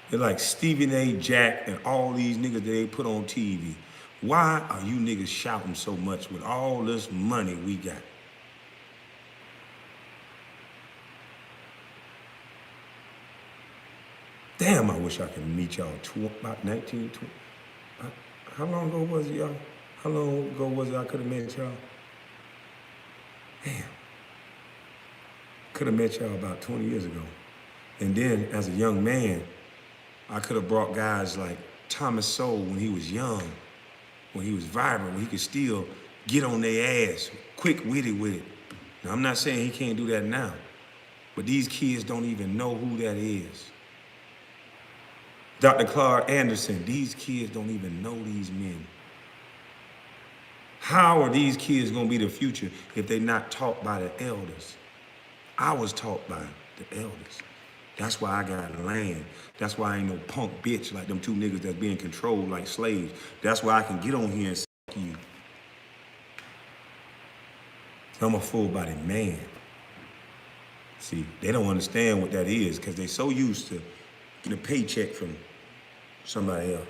Speaker 1: They're like Stephen A. Jack and all these niggas that they put on TV. Why are you niggas shouting so much with all this money we got? Damn, I wish I could meet y'all about 19, 20. How long ago was it, y'all? How long ago was it I could have met y'all? Damn. Could have met y'all about 20 years ago. And then as a young man, I could have brought guys like Thomas Sowell when he was young, when he was vibrant, when he could still get on their ass, quick-witted with it. Now, I'm not saying he can't do that now, but these kids don't even know who that is. Dr. Clark Anderson, these kids don't even know these men. How are these kids gonna be the future if they're not taught by the elders? I was taught by the elders. That's why I got land. That's why I ain't no punk bitch like them two niggas that's being controlled like slaves. That's why I can get on here and suck you. I'm a full-bodied man. See, they don't understand what that is because they so used to getting a paycheck from somebody else.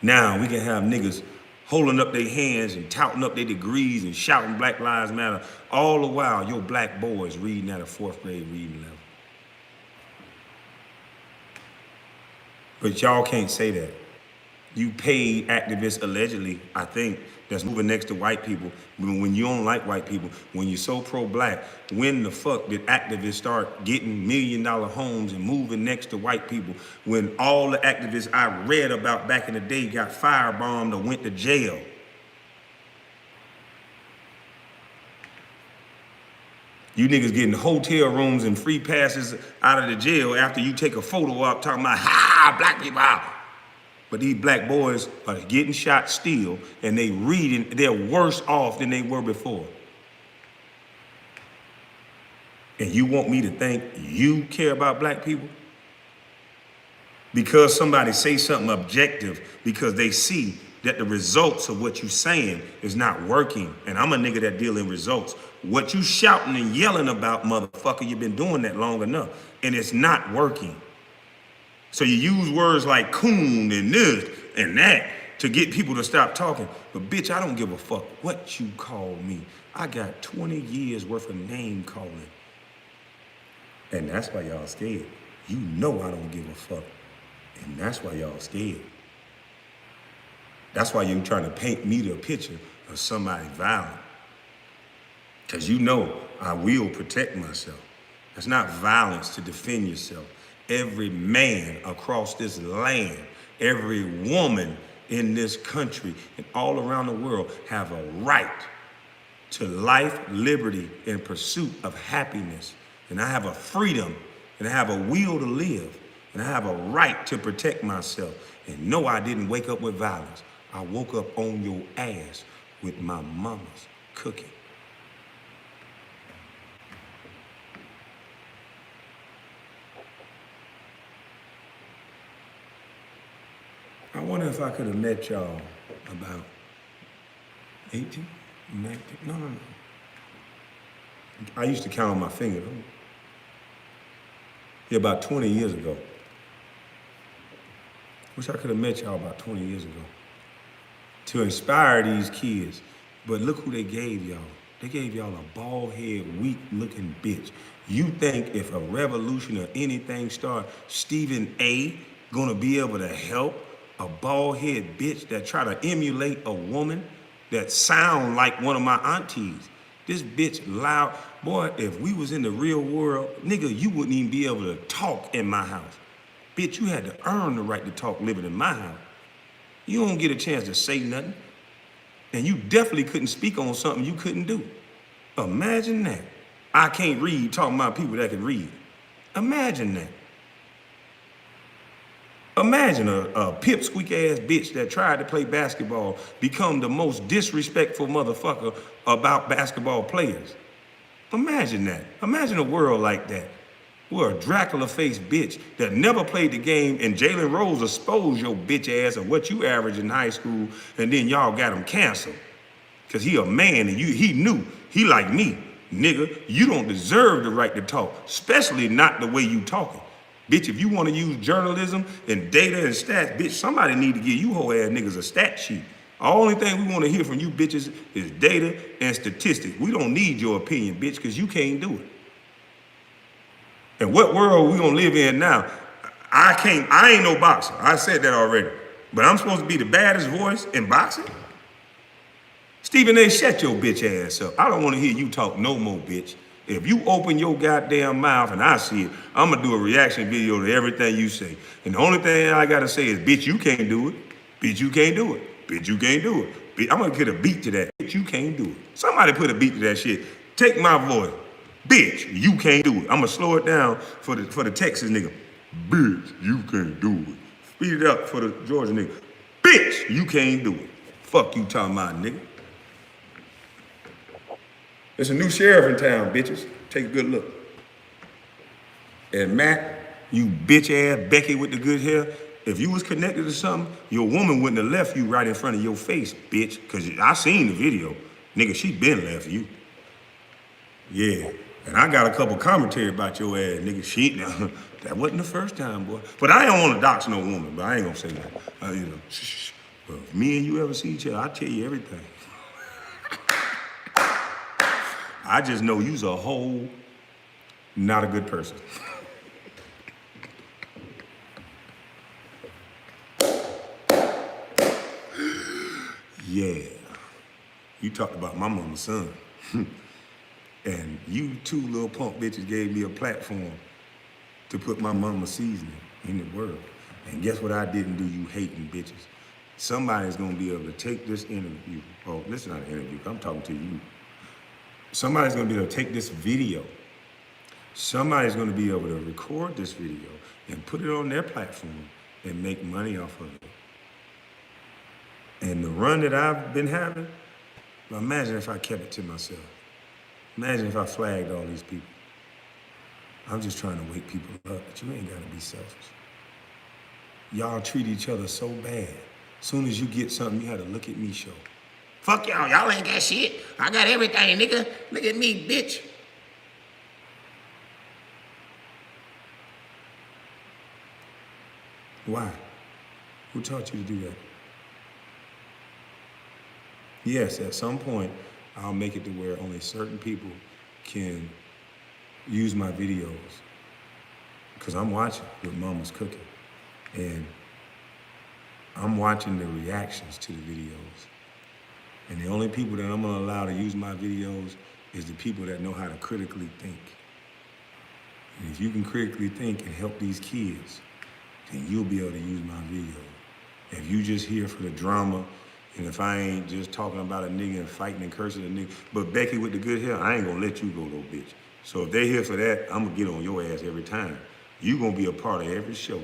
Speaker 1: Now we can have niggas holding up their hands and touting up their degrees and shouting Black Lives Matter, all the while your black boys reading at a 4th grade reading level. But y'all can't say that. You paid activists allegedly, I think, that's moving next to white people. When you don't like white people, when you're so pro-black, when the fuck did activists start getting $1 million homes and moving next to white people? When all the activists I read about back in the day got firebombed or went to jail. You niggas getting hotel rooms and free passes out of the jail after you take a photo up talking about, ha, black people out. But these black boys are getting shot still, and they're worse off than they were before. And you want me to think you care about black people? Because somebody say something objective, because they see that the results of what you saying is not working. And I'm a nigga that deal in results. What you shouting and yelling about, motherfucker, you've been doing that long enough, and it's not working. So you use words like coon and this and that to get people to stop talking. But bitch, I don't give a fuck what you call me. I got 20 years worth of name calling. And that's why y'all scared. You know I don't give a fuck. And that's why y'all scared. That's why you're trying to paint me the picture of somebody violent. Because you know I will protect myself. It's not violence to defend yourself. Every man across this land, every woman in this country and all around the world have a right to life, liberty, and pursuit of happiness. And I have a freedom, and I have a will to live, and I have a right to protect myself. And no, I didn't wake up with violence. I woke up on your ass with my mama's cooking. I wonder if I could have met y'all about 18, 19, no. I used to count on my fingers. Yeah, about 20 years ago. Wish I could have met y'all about 20 years ago to inspire these kids. But look who they gave y'all. They gave y'all a bald-head, weak-looking bitch. You think if a revolution or anything start, Stephen A. gonna be able to help a bald-head bitch that try to emulate a woman that sound like one of my aunties? This bitch loud. Boy, if we was in the real world, nigga, you wouldn't even be able to talk in my house. Bitch, you had to earn the right to talk living in my house. You don't get a chance to say nothing. And you definitely couldn't speak on something you couldn't do. Imagine that. I can't read talking about people that can read. Imagine that. Imagine a pipsqueak ass bitch that tried to play basketball become the most disrespectful motherfucker about basketball players. Imagine that. Imagine a world like that. Where a Dracula-faced bitch that never played the game and Jalen Rose exposed your bitch ass of what you averaged in high school, and then y'all got him canceled. Cause he a man and he knew, he like me, nigga, you don't deserve the right to talk, especially not the way you talking. Bitch, if you want to use journalism and data and stats, bitch, somebody need to give you whole ass niggas a stat sheet. The only thing we want to hear from you bitches is data and statistics. We don't need your opinion, bitch, because you can't do it. And what world we gonna live in now? I ain't no boxer. I said that already. But I'm supposed to be the baddest voice in boxing? Stephen A., shut your bitch ass up. I don't want to hear you talk no more, bitch. If you open your goddamn mouth and I see it, I'm gonna do a reaction video to everything you say. And the only thing I gotta say is, bitch, you can't do it. Bitch, you can't do it. Bitch, you can't do it. Bitch, I'm gonna get a beat to that. Bitch, you can't do it. Somebody put a beat to that shit. Take my voice. Bitch, you can't do it. I'm gonna slow it down for the Texas nigga. Bitch, you can't do it. Speed it up for the Georgia nigga. Bitch, you can't do it. Fuck you talking about, nigga. There's a new sheriff in town, bitches. Take a good look. And Matt, you bitch ass Becky with the good hair, if you was connected to something, your woman wouldn't have left you right in front of your face, bitch. Cause I seen the video. Nigga, she been left you. Yeah. And I got a couple commentary about your ass, nigga. That wasn't the first time, boy. But I don't want to dox no woman, but I ain't gonna say that. Well, if me and you ever see each other, I'll tell you everything. I just know you's a whole not a good person. Yeah. You talked about my mama's son. And you two little punk bitches gave me a platform to put my mama's seasoning in the world. And guess what I didn't do, you hating bitches? Somebody's gonna be able to take this interview. Oh, this is not an interview, I'm talking to you. Somebody's gonna be able to take this video. Somebody's gonna be able to record this video and put it on their platform and make money off of it. And the run that I've been having, imagine if I kept it to myself. Imagine if I flagged all these people. I'm just trying to wake people up, but you ain't gotta be selfish. Y'all treat each other so bad. As soon as you get something, you had a look at me show. Fuck y'all, y'all ain't got shit. I got everything, nigga. Look at me, bitch. Why? Who taught you to do that? Yes, at some point, I'll make it to where only certain people can use my videos. Because I'm watching what Mama's cooking. And I'm watching the reactions to the videos. And the only people that I'm gonna allow to use my videos is the people that know how to critically think. And if you can critically think and help these kids, then you'll be able to use my video. If you just here for the drama, and if I ain't just talking about a nigga and fighting and cursing a nigga, but Becky with the good hair, I ain't gonna let you go, though, bitch. So if they're here for that, I'm gonna get on your ass every time. You gonna be a part of every show.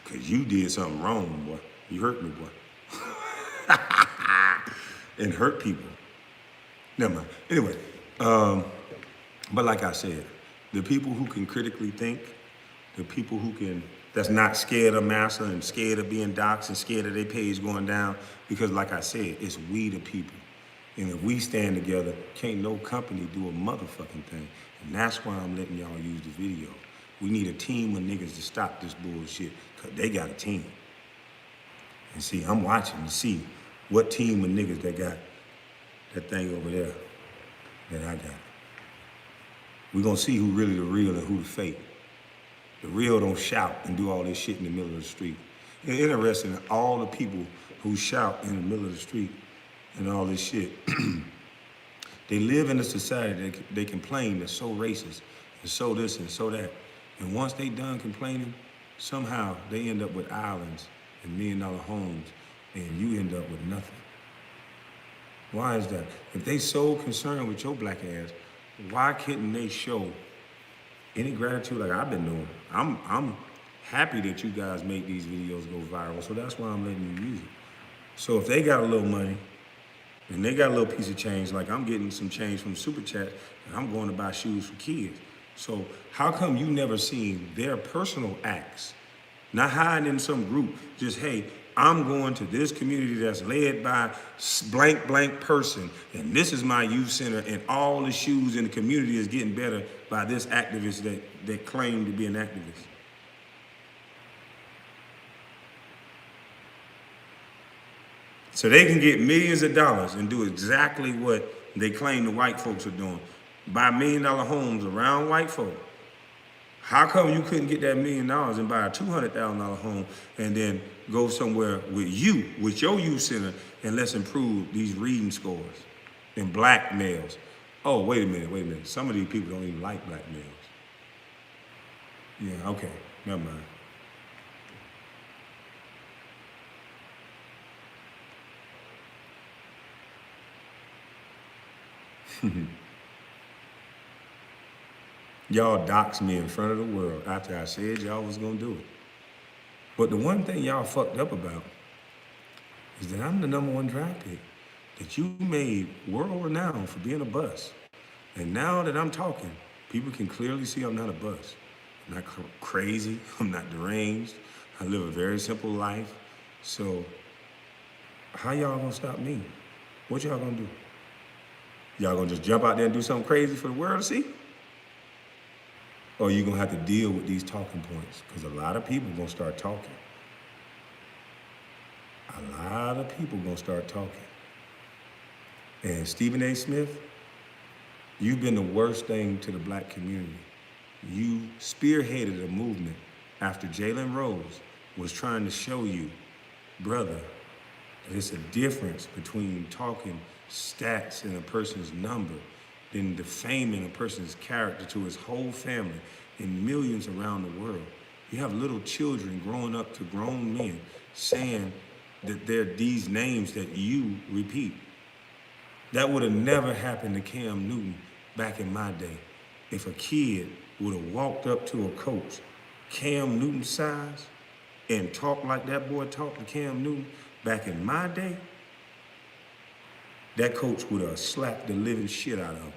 Speaker 1: Cause you did something wrong, boy. You hurt me, boy. And hurt people. Never mind. Anyway, but like I said, the people who can critically think, the people who can, that's not scared of massa and scared of being doxxed and scared of their page going down, because like I said, it's we the people. And if we stand together, can't no company do a motherfucking thing. And that's why I'm letting y'all use the video. We need a team of niggas to stop this bullshit, cause they got a team. And see, I'm watching to see what team of niggas that got that thing over there that I got. We're gonna see who really the real and who the fake. The real don't shout and do all this shit in the middle of the street. It's interesting, all the people who shout in the middle of the street and all this shit, they live in a society that they complain that's so racist and so this and so that. And once they done complaining, somehow they end up with islands and million-dollar homes, and you end up with nothing. Why is that? If they so concerned with your black ass, why couldn't they show any gratitude like I've been doing? I'm happy that you guys make these videos go viral, so that's why I'm letting you use it. So if they got a little money, and they got a little piece of change, like I'm getting some change from Super Chat, and I'm going to buy shoes for kids. So how come you never seen their personal acts, not hiding in some group, just, hey, I'm going to this community that's led by blank person, and this is my youth center, and all the shoes in the community is getting better by this activist that claimed to be an activist. So they can get millions of dollars and do exactly what they claim the white folks are doing. Buy $1 million homes around white folk. How come you couldn't get that $1 million and buy a $200,000 home and then go somewhere with your youth center, and let's improve these reading scores and black males? Oh, wait a minute. Some of these people don't even like black males. Yeah, okay, never mind. Y'all doxed me in front of the world after I said y'all was gonna do it. But the one thing y'all fucked up about is that I'm the #1 draft pick, that you made world renowned for being a bust. And now that I'm talking, people can clearly see I'm not a bust. I'm not crazy, I'm not deranged. I live a very simple life. So how y'all gonna stop me? What y'all gonna do? Y'all gonna just jump out there and do something crazy for the world to see? Or you gonna have to deal with these talking points? Because a lot of people gonna start talking. A lot of people gonna start talking. And Stephen A. Smith, you've been the worst thing to the black community. You spearheaded a movement after Jalen Rose was trying to show you, brother, that it's a difference between talking stats in a person's number than defaming a person's character to his whole family and millions around the world. You have little children growing up to grown men saying that they're these names that you repeat. That would have never happened to Cam Newton back in my day. If a kid would have walked up to a coach Cam Newton size and talked like that boy talked to Cam Newton back in my day, that coach would have slapped the living shit out of him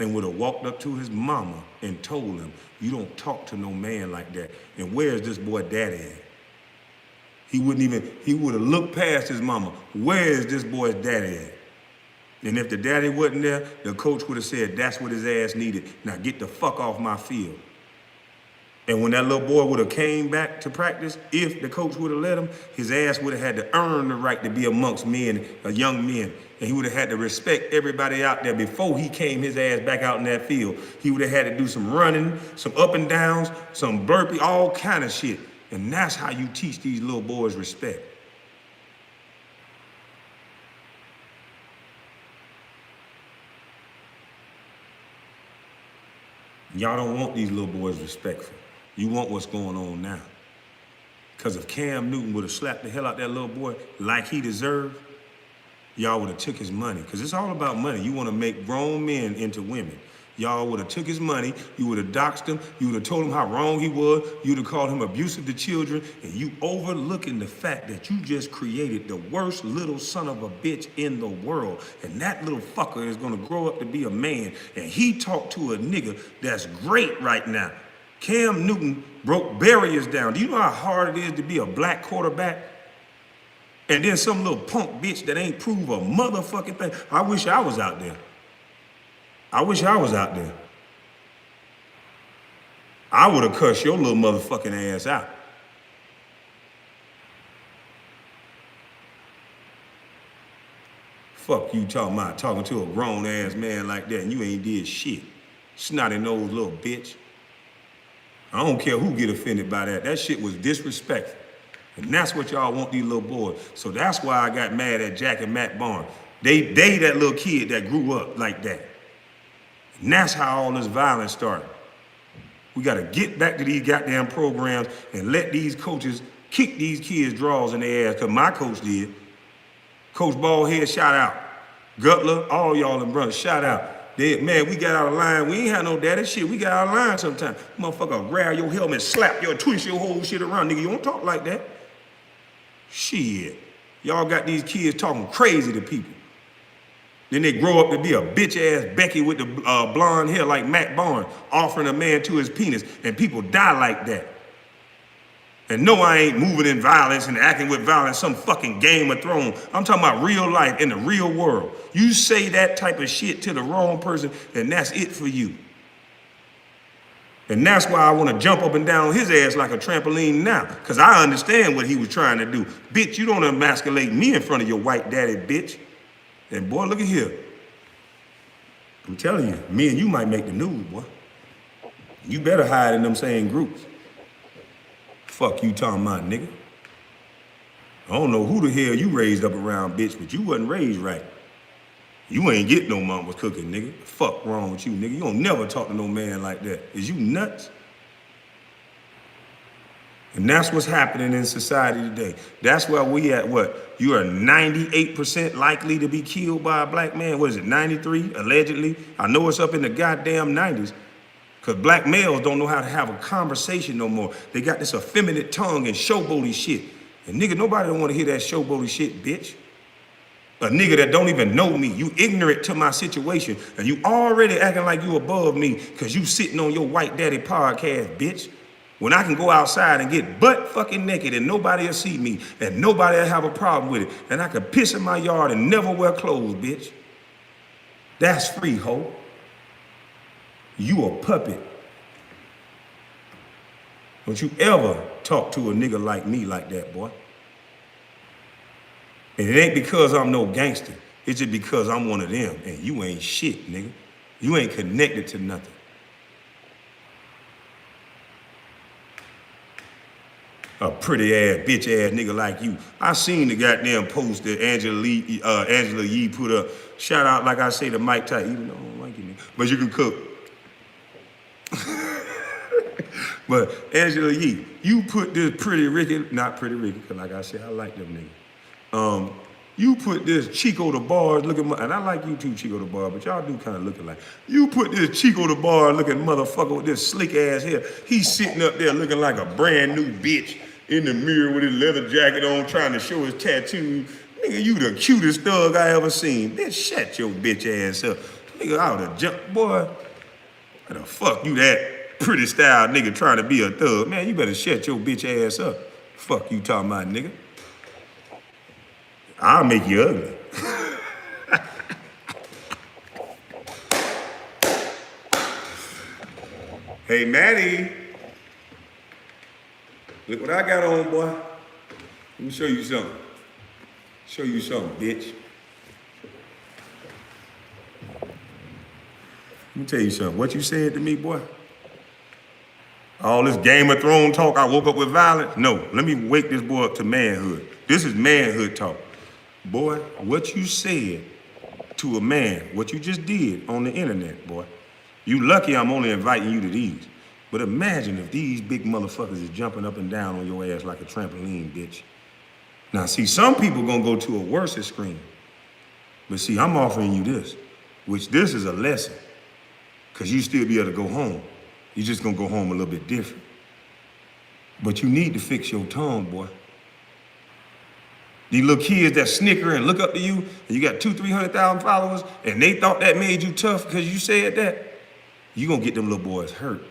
Speaker 1: and would have walked up to his mama and told him, you don't talk to no man like that. And where's this boy daddy at? He would have looked past his mama. Where is this boy's daddy at? And if the daddy wasn't there, the coach would have said, that's what his ass needed. Now get the fuck off my field. And when that little boy would have came back to practice, if the coach would have let him, his ass would have had to earn the right to be amongst men, young men. And he would have had to respect everybody out there before he came his ass back out in that field. He would have had to do some running, some up and downs, some burpee, all kind of shit. And that's how you teach these little boys respect. Y'all don't want these little boys respectful. You want what's going on now. Because if Cam Newton would have slapped the hell out that little boy like he deserved, y'all would have took his money. Because it's all about money. You want to make grown men into women. Y'all would have took his money, you would have doxed him, you would have told him how wrong he was, you would have called him abusive to children, and you overlooking the fact that you just created the worst little son of a bitch in the world. And that little fucker is gonna grow up to be a man, and he talked to a nigga that's great right now. Cam Newton broke barriers down. Do you know how hard it is to be a black quarterback? And then some little punk bitch that ain't prove a motherfucking thing. I wish I was out there. I wish I was out there. I would have cussed your little motherfucking ass out. Fuck you talking to a grown ass man like that and you ain't did shit. Snotty nosed little bitch. I don't care who get offended by that. That shit was disrespectful. And that's what y'all want these little boys. So that's why I got mad at Jack and Matt Barnes. They that little kid that grew up like that. And that's how all this violence started. We got to get back to these goddamn programs and let these coaches kick these kids' draws in their ass, because my coach did. Coach Ballhead, shout out. Gutler, all y'all and brothers, shout out. Man, we got out of line. We ain't had no daddy shit. We got out of line sometimes. Motherfucker grab your helmet, slap your, twist your whole shit around. Nigga, you don't talk like that. Shit. Y'all got these kids talking crazy to people. Then they grow up to be a bitch-ass Becky with the blonde hair like Matt Barnes, offering a man to his penis, and people die like that. And no, I ain't moving in violence and acting with violence, some fucking Game of Thrones. I'm talking about real life in the real world. You say that type of shit to the wrong person, and that's it for you. And that's why I want to jump up and down his ass like a trampoline now, because I understand what he was trying to do. Bitch, you don't emasculate me in front of your white daddy, bitch. And boy, look at here. I'm telling you, me and you might make the news, boy. You better hide in them same groups. Fuck you talking about, nigga. I don't know who the hell you raised up around, bitch, but you wasn't raised right. You ain't get no mama's cooking, nigga. Fuck wrong with you, nigga. You don't never talk to no man like that. Is you nuts? And that's what's happening in society today. That's where we at, what? You are 98% likely to be killed by a black man. What is it, 93, allegedly? I know it's up in the goddamn 90s. Because black males don't know how to have a conversation no more. They got this effeminate tongue and showboaty shit. And nigga, nobody don't want to hear that showboaty shit, bitch. A nigga that don't even know me. You ignorant to my situation. And you already acting like you above me because you sitting on your white daddy podcast, bitch. When I can go outside and get butt fucking naked and nobody will see me and nobody will have a problem with it. And I can piss in my yard and never wear clothes, bitch. That's free, ho. You a puppet. Don't you ever talk to a nigga like me like that, boy. And it ain't because I'm no gangster. It's just because I'm one of them. And you ain't shit, nigga. You ain't connected to nothing. A pretty ass, bitch ass nigga like you. I seen the goddamn post that Angela Yee put up. Shout out, like I say, to Mike Tyson, even though I don't like you, nigga. But you can cook. But Angela Yee, you put this Pretty Ricky, not Pretty Ricky, because like I said, I like them niggas. You put this Chico the Bars looking, and I like you too, Chico the Bar, but y'all do kind of look alike. You put this Chico the Bar looking motherfucker with this slick ass hair. He's sitting up there looking like a brand new bitch in the mirror with his leather jacket on, trying to show his tattoos. Nigga, you the cutest thug I ever seen. Bitch, shut your bitch ass up. Nigga, I would've jumped, boy. How the fuck you that pretty style nigga trying to be a thug? Man, you better shut your bitch ass up. Fuck you talking about, nigga. I'll make you ugly. Hey, Maddie. Look what I got on, boy. Let me show you something. Show you something, bitch. Let me tell you something. What you said to me, boy? All this Game of Thrones talk, I woke up with violence? No, let me wake this boy up to manhood. This is manhood talk. Boy, what you said to a man, what you just did on the internet, boy. You lucky I'm only inviting you to these. But imagine if these big motherfuckers is jumping up and down on your ass like a trampoline, bitch. Now, see, some people gonna go to a worse extreme. But see, I'm offering you this, which this is a lesson. Because you still be able to go home. You're just gonna go home a little bit different. But you need to fix your tongue, boy. These little kids that snicker and look up to you, and you got 200,000-300,000 followers, and they thought that made you tough because you said that, you gonna get them little boys hurt.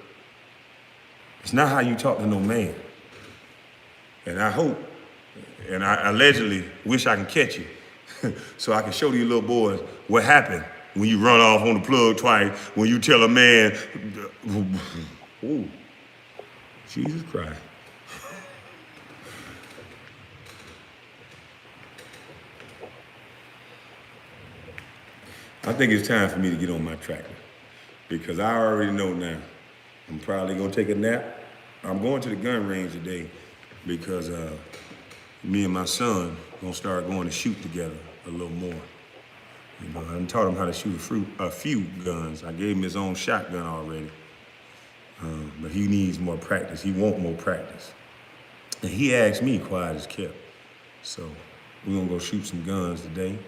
Speaker 1: It's not how you talk to no man. And I hope, and I allegedly wish I can catch you, so I can show these little boys what happened when you run off on the plug twice, when you tell a man, ooh, Jesus Christ. I think it's time for me to get on my tractor because I already know now I'm probably gonna take a nap. I'm going to the gun range today because me and my son gonna start going to shoot together a little more. You know, I taught him how to shoot a few guns. I gave him his own shotgun already, but he needs more practice. He wants more practice. And he asked me, quiet as kept. So we're gonna go shoot some guns today.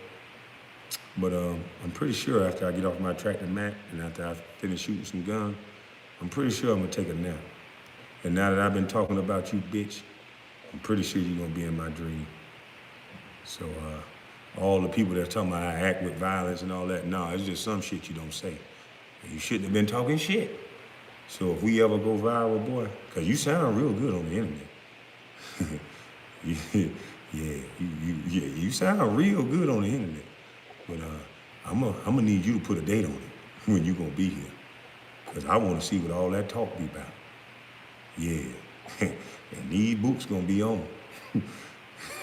Speaker 1: But I'm pretty sure after I get off my tractor mat and after I finish shooting some guns, I'm pretty sure I'm gonna take a nap. And now that I've been talking about you, bitch, I'm pretty sure you're gonna be in my dream. So all the people that's talking about I act with violence and all that, no, it's just some shit you don't say. And you shouldn't have been talking shit. So if we ever go viral, boy, cause you sound real good on the internet. You sound real good on the internet. But I'm gonna need you to put a date on it when you gonna be here. Cause I wanna see what all that talk be about. Yeah, and these books gonna be on.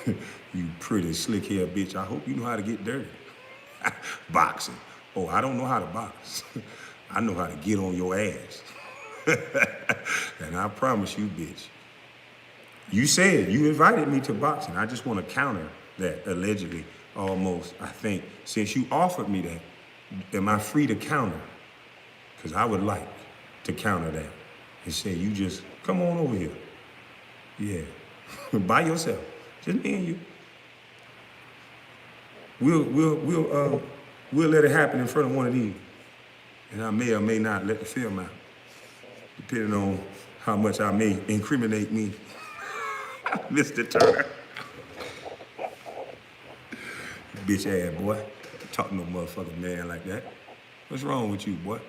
Speaker 1: You pretty slick hair bitch, I hope you know how to get dirty. Boxing. Oh, I don't know how to box. I know how to get on your ass. And I promise you, bitch, you said you invited me to boxing. I just want to counter that, allegedly, almost, I think. Since you offered me that, am I free to counter? Because I would like to counter that and say, you just come on over here. Yeah, by yourself, just me and you. We'll let it happen in front of one of these. And I may or may not let the film out, depending on how much I may incriminate me. Mr. Turner. Bitch ass boy. Talk to no motherfucking man like that. What's wrong with you, boy?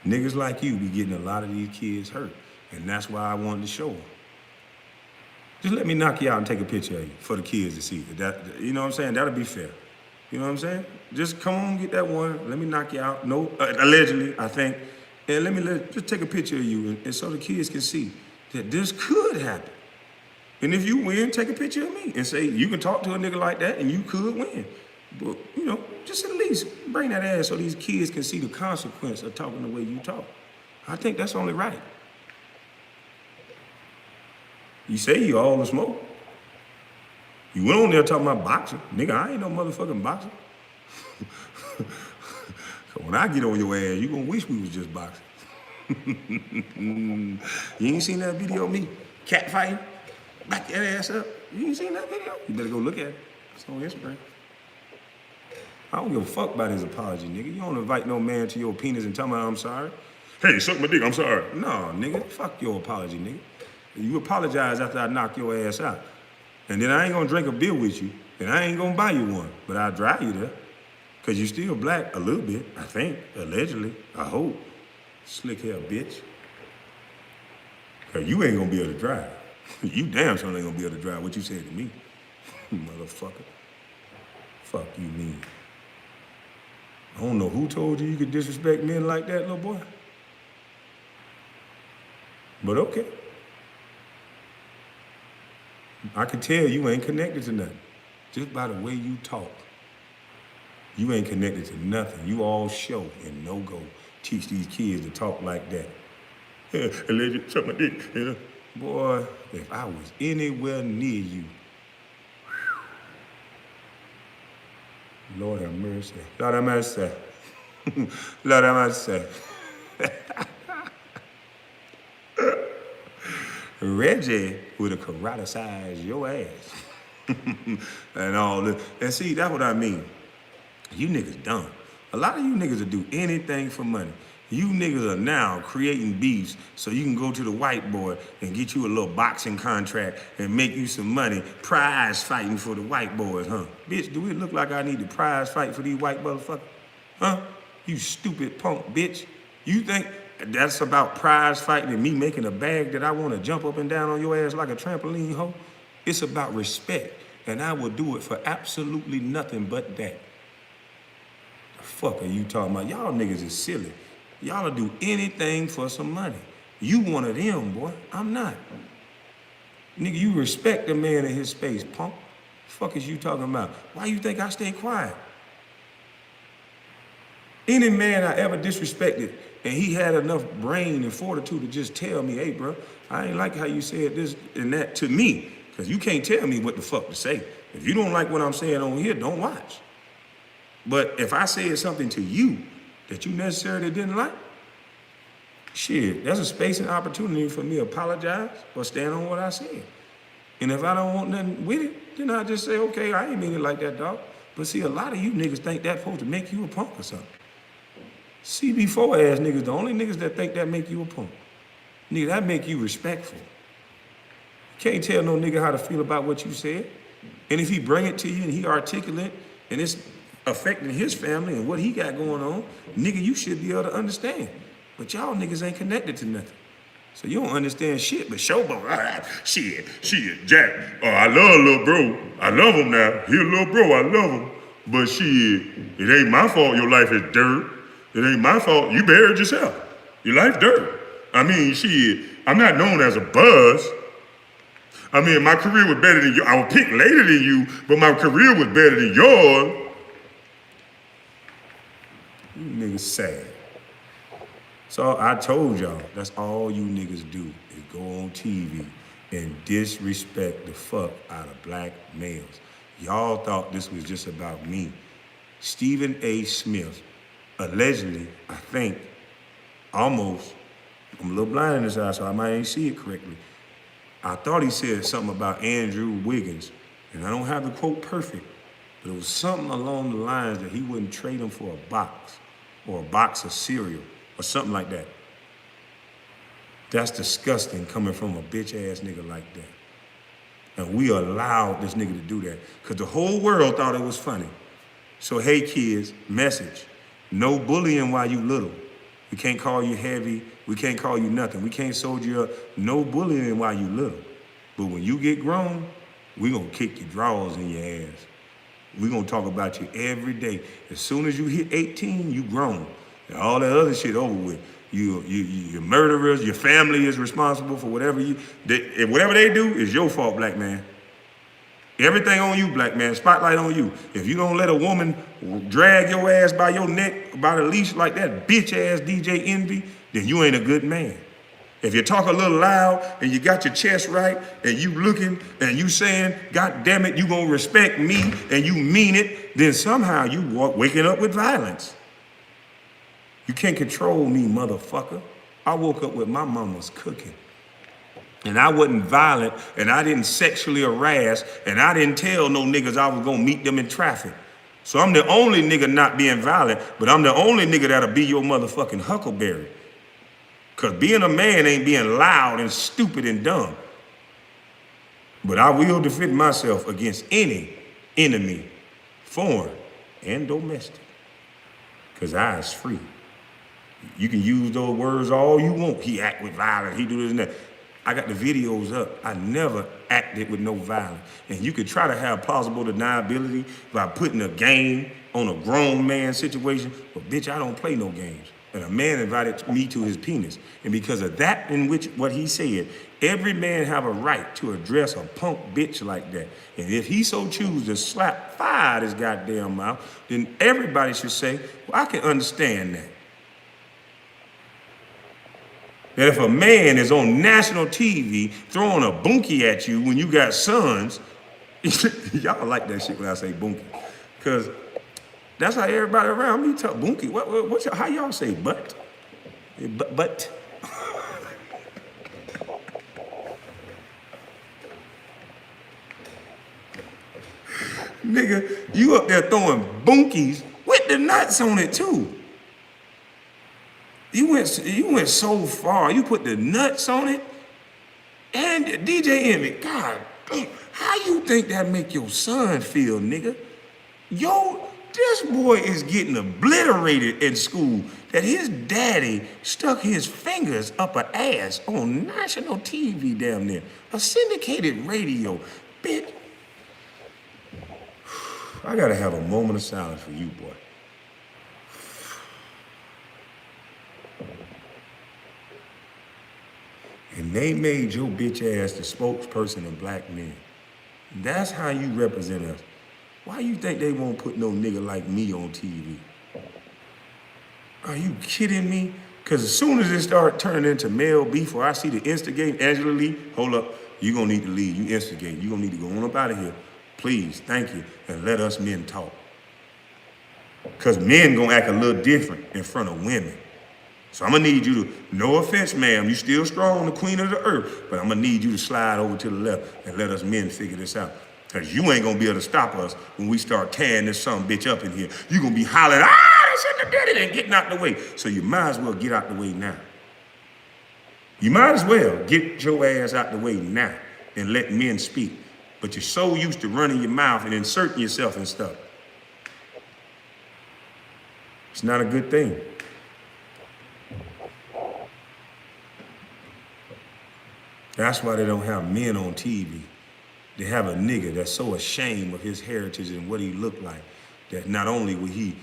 Speaker 1: Niggas like you be getting a lot of these kids hurt. And that's why I wanted to show them. Just let me knock you out and take a picture of you for the kids to see. You know what I'm saying? That'll be fair. You know what I'm saying? Just come on, get that one. Let me knock you out. No, allegedly, I think. And just take a picture of you and so the kids can see that this could happen. And if you win, take a picture of me and say, you can talk to a nigga like that and you could win. But, you know, just at least bring that ass so these kids can see the consequence of talking the way you talk. I think that's only right. You say you all the smoke. You went on there talking about boxing. Nigga, I ain't no motherfucking boxer. So when I get on your ass, you gonna wish we was just boxing. You ain't seen that video of me cat fighting? Back that ass up. You ain't seen that video? You better go look at it. It's on Instagram. I don't give a fuck about his apology, nigga. You don't invite no man to your penis and tell me I'm sorry. Hey, suck my dick, I'm sorry. No, nigga, fuck your apology, nigga. You apologize after I knock your ass out. And then I ain't gonna drink a beer with you, and I ain't gonna buy you one, but I'll drive you there. Cause you still black a little bit, I think, allegedly, I hope. Slick hair, bitch. Cause you ain't gonna be able to drive. You damn sure ain't gonna be able to drive what you said to me, motherfucker. Fuck you mean. I don't know who told you could disrespect men like that, little boy. But okay. I can tell you ain't connected to nothing. Just by the way you talk. You ain't connected to nothing. You all show and no go. Teach these kids to talk like that. Yeah, alleged, suck my dick. Yeah. Boy, if I was anywhere near you, Lord have mercy. Lord have mercy. Lord have mercy. Reggie would have karate-sized your ass. And all this. And see, that's what I mean. You niggas dumb. A lot of you niggas will do anything for money. You niggas are now creating beefs so you can go to the white boy and get you a little boxing contract and make you some money prize fighting for the white boys, huh? Bitch, do it look like I need to prize fight for these white motherfuckers? Huh? You stupid punk bitch. You think that's about prize fighting and me making a bag that I want to jump up and down on your ass like a trampoline hoe? It's about respect, and I will do it for absolutely nothing but that. The fuck are you talking about? Y'all niggas is silly. Y'all will do anything for some money. You one of them, boy. I'm not. Nigga, you respect the man in his space, punk. The fuck is you talking about? Why you think I stay quiet? Any man I ever disrespected, and he had enough brain and fortitude to just tell me, hey, bro, I ain't like how you said this and that to me, because you can't tell me what the fuck to say. If you don't like what I'm saying on here, don't watch. But if I said something to you that you necessarily didn't like, shit, there's a space and opportunity for me to apologize or stand on what I said. And if I don't want nothing with it, then I just say, okay, I ain't mean it like that, dog. But see, a lot of you niggas think that's supposed to make you a punk or something. CB4 ass niggas, the only niggas that think that make you a punk. Nigga, that make you respectful. Can't tell no nigga how to feel about what you said. And if he bring it to you and he articulate and it's affecting his family and what he got going on, nigga, you should be able to understand. But y'all niggas ain't connected to nothing. So you don't understand shit, but showboat, shit, Jack. I love little bro. I love him now. He a little bro, I love him. But shit, it ain't my fault your life is dirt. It ain't my fault. You buried yourself. Your life dirt. I mean, shit, I'm not known as a buzz. I mean, my career was better than you. I was picked later than you, but my career was better than yours. You niggas sad. So I told y'all, that's all you niggas do is go on TV and disrespect the fuck out of black males. Y'all thought this was just about me. Stephen A. Smith, allegedly, I think, almost, I'm a little blind in this eye, so I might ain't see it correctly. I thought he said something about Andrew Wiggins, and I don't have the quote perfect, but it was something along the lines that he wouldn't trade him for a box or a box of cereal or something like that. That's disgusting coming from a bitch ass nigga like that. And we allowed this nigga to do that because the whole world thought it was funny. So hey kids, message, no bullying while you little. We can't call you heavy. We can't call you nothing. We can't soldier you up. No bullying while you little. But when you get grown, we gonna kick your drawers in your ass. We gonna talk about you every day. As soon as you hit 18, you grown. And all that other shit over with. You're murderers. Your family is responsible for whatever whatever they do is your fault, black man. Everything on you, black man. Spotlight on you. If you don't let a woman drag your ass by your neck, by the leash like that bitch ass DJ Envy, then you ain't a good man. If you talk a little loud and you got your chest right and you looking and you saying, God damn it, you gonna respect me and you mean it, then somehow you waking up with violence. You can't control me, motherfucker. I woke up with my mama's cooking. And I wasn't violent, and I didn't sexually harass, and I didn't tell no niggas I was gonna meet them in traffic. So I'm the only nigga not being violent, but I'm the only nigga that'll be your motherfucking huckleberry. Cause being a man ain't being loud and stupid and dumb. But I will defend myself against any enemy, foreign and domestic. Cause I is free. You can use those words all you want. He act with violence, he do this and that. I got the videos up. I never acted with no violence. And you could try to have plausible deniability by putting a game on a grown man situation, but bitch, I don't play no games. And a man invited me to his penis. And because of that, in which what he said, every man have a right to address a punk bitch like that. And if he so chooses to slap fire out his goddamn mouth, then everybody should say, well, I can understand that. That if a man is on national TV throwing a bunkie at you when you got sons, y'all like that shit when I say bunkie, because that's how everybody around me talk bunkie. How y'all say butt? Butt. Nigga, you up there throwing bunkies with the nuts on it too. You went so far. You put the nuts on it. And DJ Envy, God, how you think that make your son feel, nigga? This boy is getting obliterated in school that his daddy stuck his fingers up an ass on national TV down there. A syndicated radio. Bitch. I gotta have a moment of silence for you, boy. And they made your bitch ass the spokesperson of black men. That's how you represent us. Why you think they won't put no nigga like me on TV? Are you kidding me? Because as soon as it start turning into male beef or I see the instigate, Angela Lee, hold up, you gonna need to leave. You instigate. You gonna need to go on up out of here. Please, thank you, and let us men talk. Because men gonna act a little different in front of women. So I'm gonna need you to, no offense, ma'am, you still strong, the queen of the earth, but I'm gonna need you to slide over to the left and let us men figure this out. Cause you ain't gonna be able to stop us when we start tearing this son bitch up in here. You gonna be hollering, they shouldn't have did it, and getting out the way. So you might as well get out the way now. You might as well get your ass out the way now and let men speak. But you're so used to running your mouth and inserting yourself in stuff. It's not a good thing. That's why they don't have men on TV. They have a nigga that's so ashamed of his heritage and what he looked like that not only will he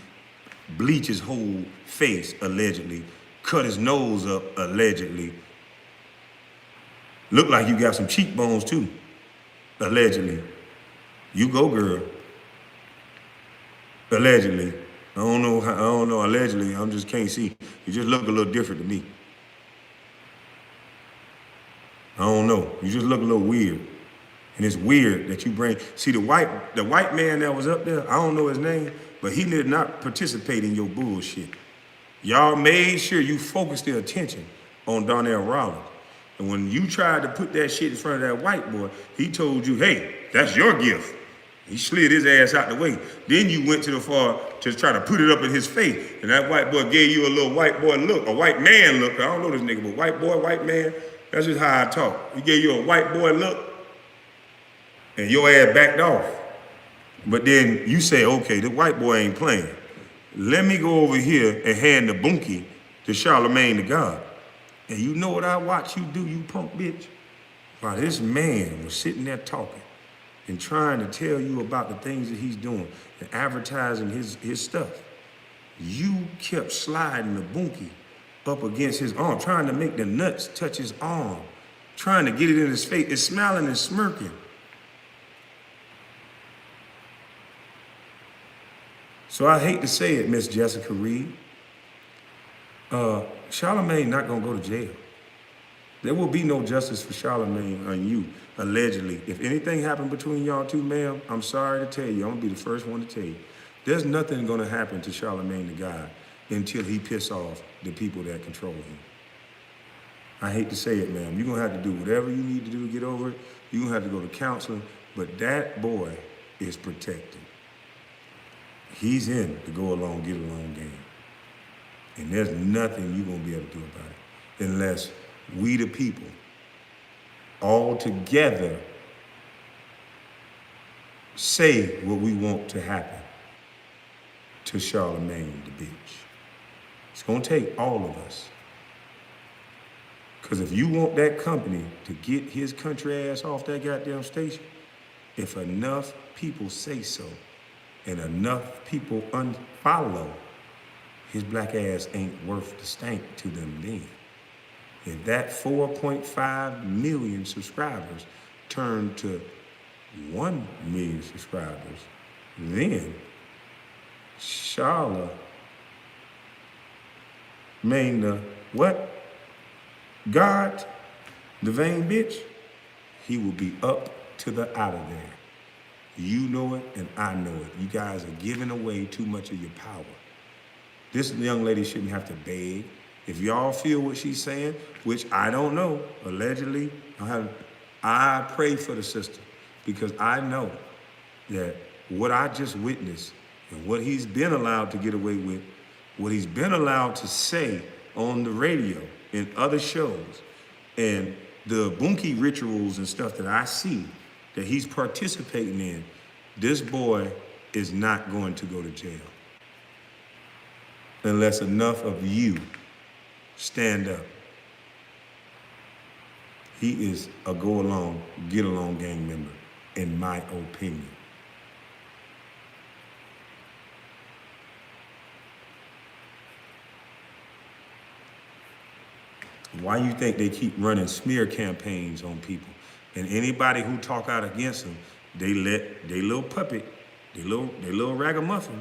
Speaker 1: bleach his whole face, allegedly, cut his nose up, allegedly, look like you got some cheekbones too, allegedly. You go, girl. Allegedly. I don't know, allegedly, I just can't see. You just look a little different to me. I don't know, you just look a little weird. And it's weird that you bring, see the white man that was up there, I don't know his name, but he did not participate in your bullshit. Y'all made sure you focused their attention on Donnell Rollins. And when you tried to put that shit in front of that white boy, he told you, hey, that's your gift. He slid his ass out the way. Then you went to the far to try to put it up in his face. And that white boy gave you a little white boy look, a white man look. I don't know this nigga, but white boy, white man, that's just how I talk. He gave you a white boy look, and your ass backed off. But then you say, okay, the white boy ain't playing. Let me go over here and hand the bunkie to Charlamaigne Tha God. And you know what I watch you do, you punk bitch? While this man was sitting there talking and trying to tell you about the things that he's doing and advertising his stuff, you kept sliding the bunkie up against his arm, trying to make the nuts touch his arm, trying to get it in his face. It's smiling and smirking. So I hate to say it, Miss Jessica Reed. Charlamagne not gonna go to jail. There will be no justice for Charlamagne on you, allegedly. If anything happened between y'all two, ma'am, I'm sorry to tell you, I'm gonna be the first one to tell you. There's nothing gonna happen to Charlamagne Tha God until he piss off the people that control him. I hate to say it, ma'am. You're gonna have to do whatever you need to do to get over it. You're gonna have to go to counseling, but that boy is protected. He's in the go along, get along game. And there's nothing you're gonna be able to do about it unless we the people all together say what we want to happen to Charlamagne the bitch. It's gonna take all of us. Because if you want that company to get his country ass off that goddamn station, if enough people say so and enough people unfollow, his black ass ain't worth the stank to them then. If that 4.5 million subscribers turn to 1 million subscribers, then Charlamaigne Tha what? God, the vain bitch, he will be up to the out of there. You know it and I know it. You guys are giving away too much of your power. This young lady shouldn't have to beg. If y'all feel what she's saying, which I don't know, allegedly, I pray for the sister because I know that what I just witnessed and what he's been allowed to get away with, what he's been allowed to say on the radio and other shows, and the bunkie rituals and stuff that I see that he's participating in, this boy is not going to go to jail unless enough of you stand up. He is a go along, get along gang member, in my opinion. Why you think they keep running smear campaigns on people? And anybody who talk out against them, they let their little puppet, their little ragamuffin,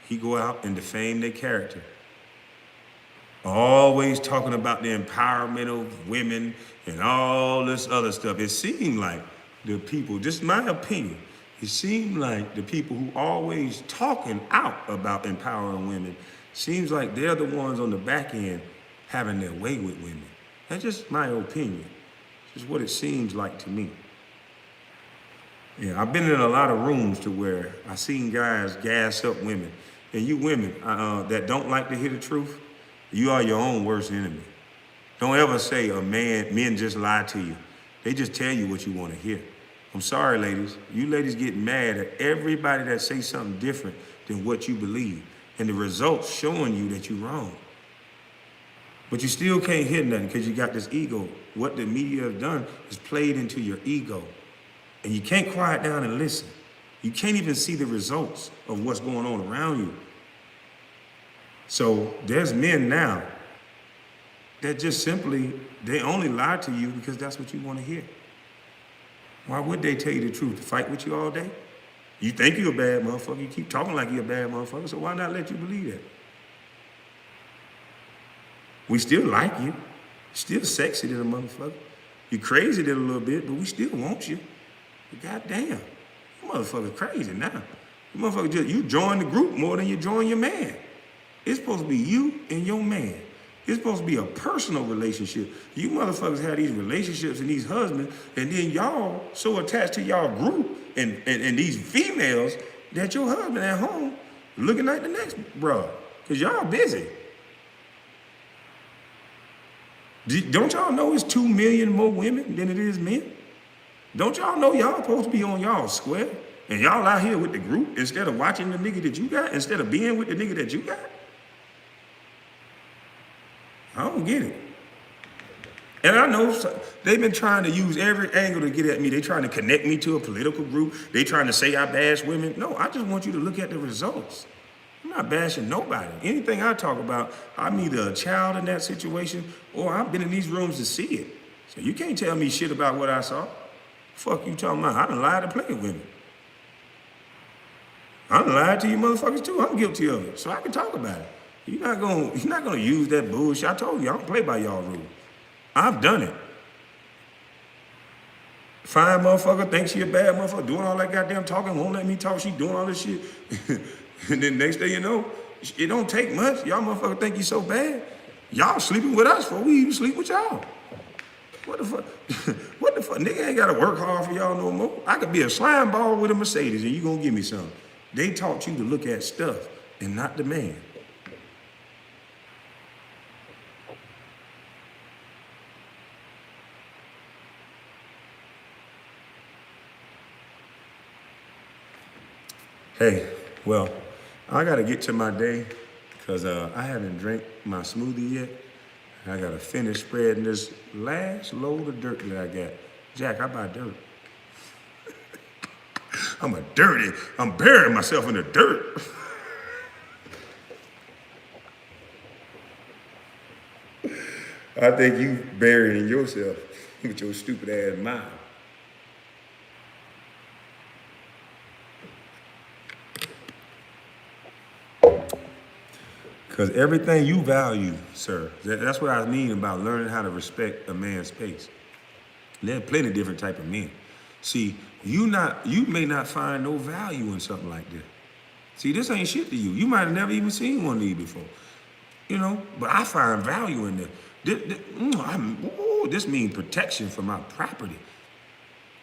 Speaker 1: he go out and defame their character. Always talking about the empowerment of women and all this other stuff. It seemed like the people, just my opinion, it seemed like the people who always talking out about empowering women, seems like they're the ones on the back end having their way with women. That's just my opinion. It's just what it seems like to me. Yeah, I've been in a lot of rooms to where I seen guys gas up women. And you women that don't like to hear the truth, you are your own worst enemy. Don't ever say men just lie to you. They just tell you what you want to hear. I'm sorry, ladies. You ladies get mad at everybody that say something different than what you believe. And the results showing you that you're wrong. But you still can't hear nothing because you got this ego. What the media have done is played into your ego. And you can't quiet down and listen. You can't even see the results of what's going on around you. So there's men now that just simply, they only lie to you because that's what you want to hear. Why would they tell you the truth? To fight with you all day? You think you're a bad motherfucker. You keep talking like you're a bad motherfucker, so why not let you believe that? We still like you. Still sexy than a motherfucker. You're crazy than a little bit, but we still want you. But goddamn, you motherfucker crazy now. You motherfucker you join the group more than you join your man. It's supposed to be you and your man. It's supposed to be a personal relationship. You motherfuckers have these relationships and these husbands, and then y'all so attached to y'all group and these females that your husband at home looking like the next bro, because y'all busy. Don't y'all know it's 2 million more women than it is men? Don't y'all know y'all supposed to be on y'all square? And y'all out here with the group instead of watching the nigga that you got, instead of being with the nigga that you got? I don't get it. And I know they've been trying to use every angle to get at me. They trying to connect me to a political group. They trying to say I bash women. No, I just want you to look at the results. I'm not bashing nobody. Anything I talk about, I'm either a child in that situation or I've been in these rooms to see it. So you can't tell me shit about what I saw. Fuck you talking about? I done lied to plenty of women. I done lied to you motherfuckers too. I'm guilty of it. So I can talk about it. You're not gonna use that bullshit. I told you, I don't play by y'all rules. I've done it. Fine motherfucker, thinks she a bad motherfucker, doing all that goddamn talking, won't let me talk, she doing all this shit. And then next day you know, it don't take much. Y'all motherfucker think you so bad. Y'all sleeping with us before we even sleep with y'all. What the fuck? What the fuck? Nigga ain't gotta work hard for y'all no more. I could be a slime ball with a Mercedes and you gonna give me something. They taught you to look at stuff and not the man. Hey, well, I gotta get to my day because I haven't drank my smoothie yet. I gotta finish spreading this last load of dirt that I got. Jack, I buy dirt. I'm burying myself in the dirt. I think you burying yourself with your stupid ass mind. Because everything you value, sir, that's what I mean about learning how to respect a man's space. There are plenty of different type of men. See, you may not find no value in something like this. See, this ain't shit to you. You might have never even seen one of these before. You know, but I find value in this means protection for my property.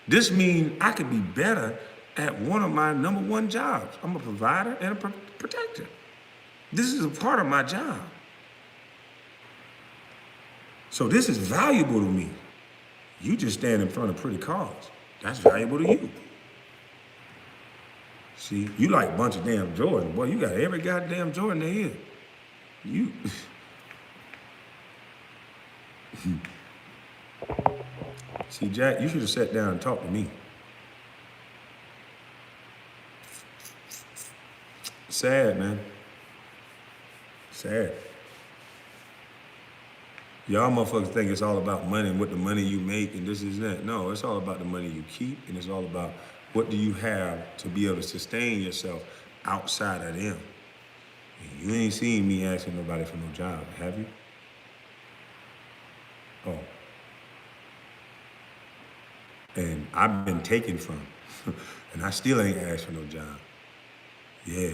Speaker 1: This means I could be better at one of my #1 jobs. I'm a provider and a protector. This is a part of my job. So this is valuable to me. You just stand in front of pretty cars. That's valuable to you. See, you like a bunch of damn Jordan. Boy, you got every goddamn Jordan there is. You. See, Jack, you should have sat down and talked to me. Sad, man. Sad. Y'all motherfuckers think it's all about money and what the money you make and this is that. No, it's all about the money you keep and it's all about what do you have to be able to sustain yourself outside of them. And you ain't seen me asking nobody for no job, have you? Oh. And I've been taken from, and I still ain't asked for no job. Yeah.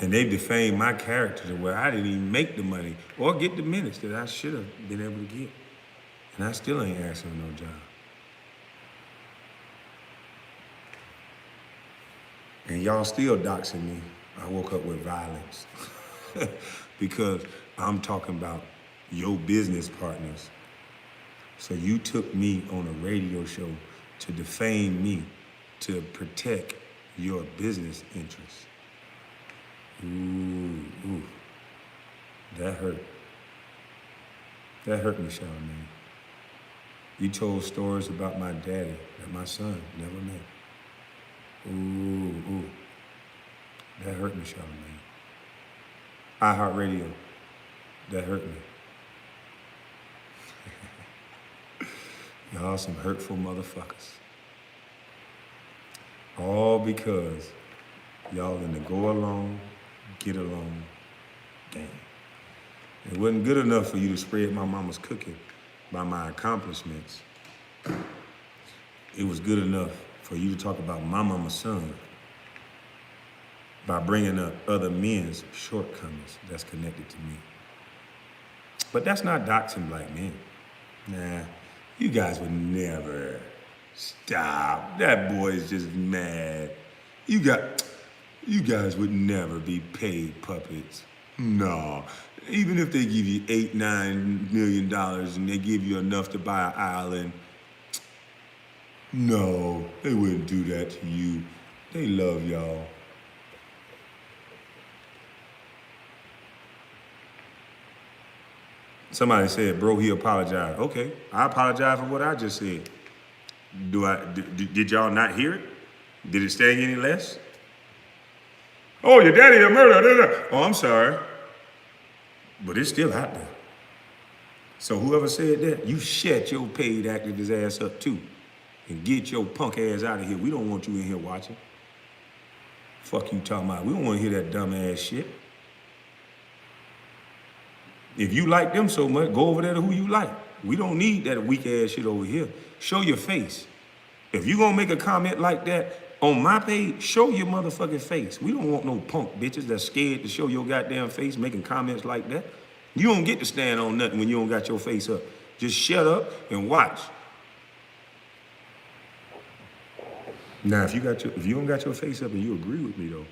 Speaker 1: And they defamed my character to where I didn't even make the money or get the minutes that I should have been able to get. And I still ain't asking for no job. And y'all still doxing me. I woke up with violence because I'm talking about your business partners. So you took me on a radio show to defame me to protect your business interests. Ooh. That hurt. That hurt me, Charlamaigne. You told stories about my daddy that my son never met. Ooh. That hurt me, Charlamaigne. iHeartRadio. That hurt me. Y'all some hurtful motherfuckers. All because y'all in the go along, get along game. It wasn't good enough for you to spread my mama's cooking by my accomplishments. It was good enough for you to talk about my mama's son by bringing up other men's shortcomings that's connected to me. But that's not doxing black men. Nah, you guys would never stop. That boy is just mad. You guys would never be paid puppets. No. Even if they give you $8-9 million and they give you enough to buy an island, no, they wouldn't do that to you. They love y'all. Somebody said, bro, he apologized. Okay, I apologize for what I just said. Did y'all not hear it? Did it sting any less? Oh, your daddy a murderer. Oh, I'm sorry. But it's still out there. So whoever said that, you shut your paid activist ass up too. And get your punk ass out of here. We don't want you in here watching. Fuck you talking about. We don't want to hear that dumb ass shit. If you like them so much, go over there to who you like. We don't need that weak ass shit over here. Show your face. If you gonna make a comment like that on my page, show your motherfucking face. We don't want no punk bitches that's scared to show your goddamn face making comments like that. You don't get to stand on nothing when you don't got your face up. Just shut up and watch. Now, if you don't got your face up and you agree with me though,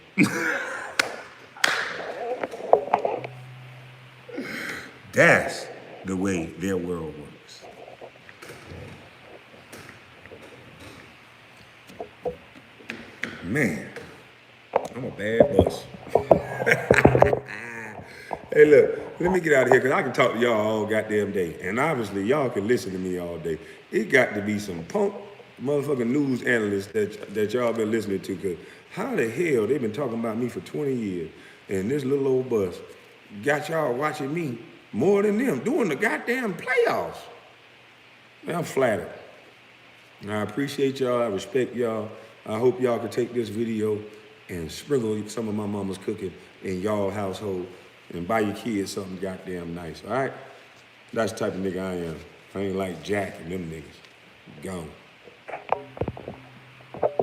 Speaker 1: that's the way their world works. Man, I'm a bad boss. Hey, look, let me get out of here because I can talk to y'all all goddamn day. And obviously, y'all can listen to me all day. It got to be some punk motherfucking news analysts that y'all been listening to, because how the hell they've been talking about me for 20 years and this little old bus got y'all watching me more than them doing the goddamn playoffs. Man, I'm flattered. And I appreciate y'all. I respect y'all. I hope y'all can take this video and sprinkle some of my mama's cooking in y'all household and buy your kids something goddamn nice, all right? That's the type of nigga I am. I ain't like Jack and them niggas. Gone.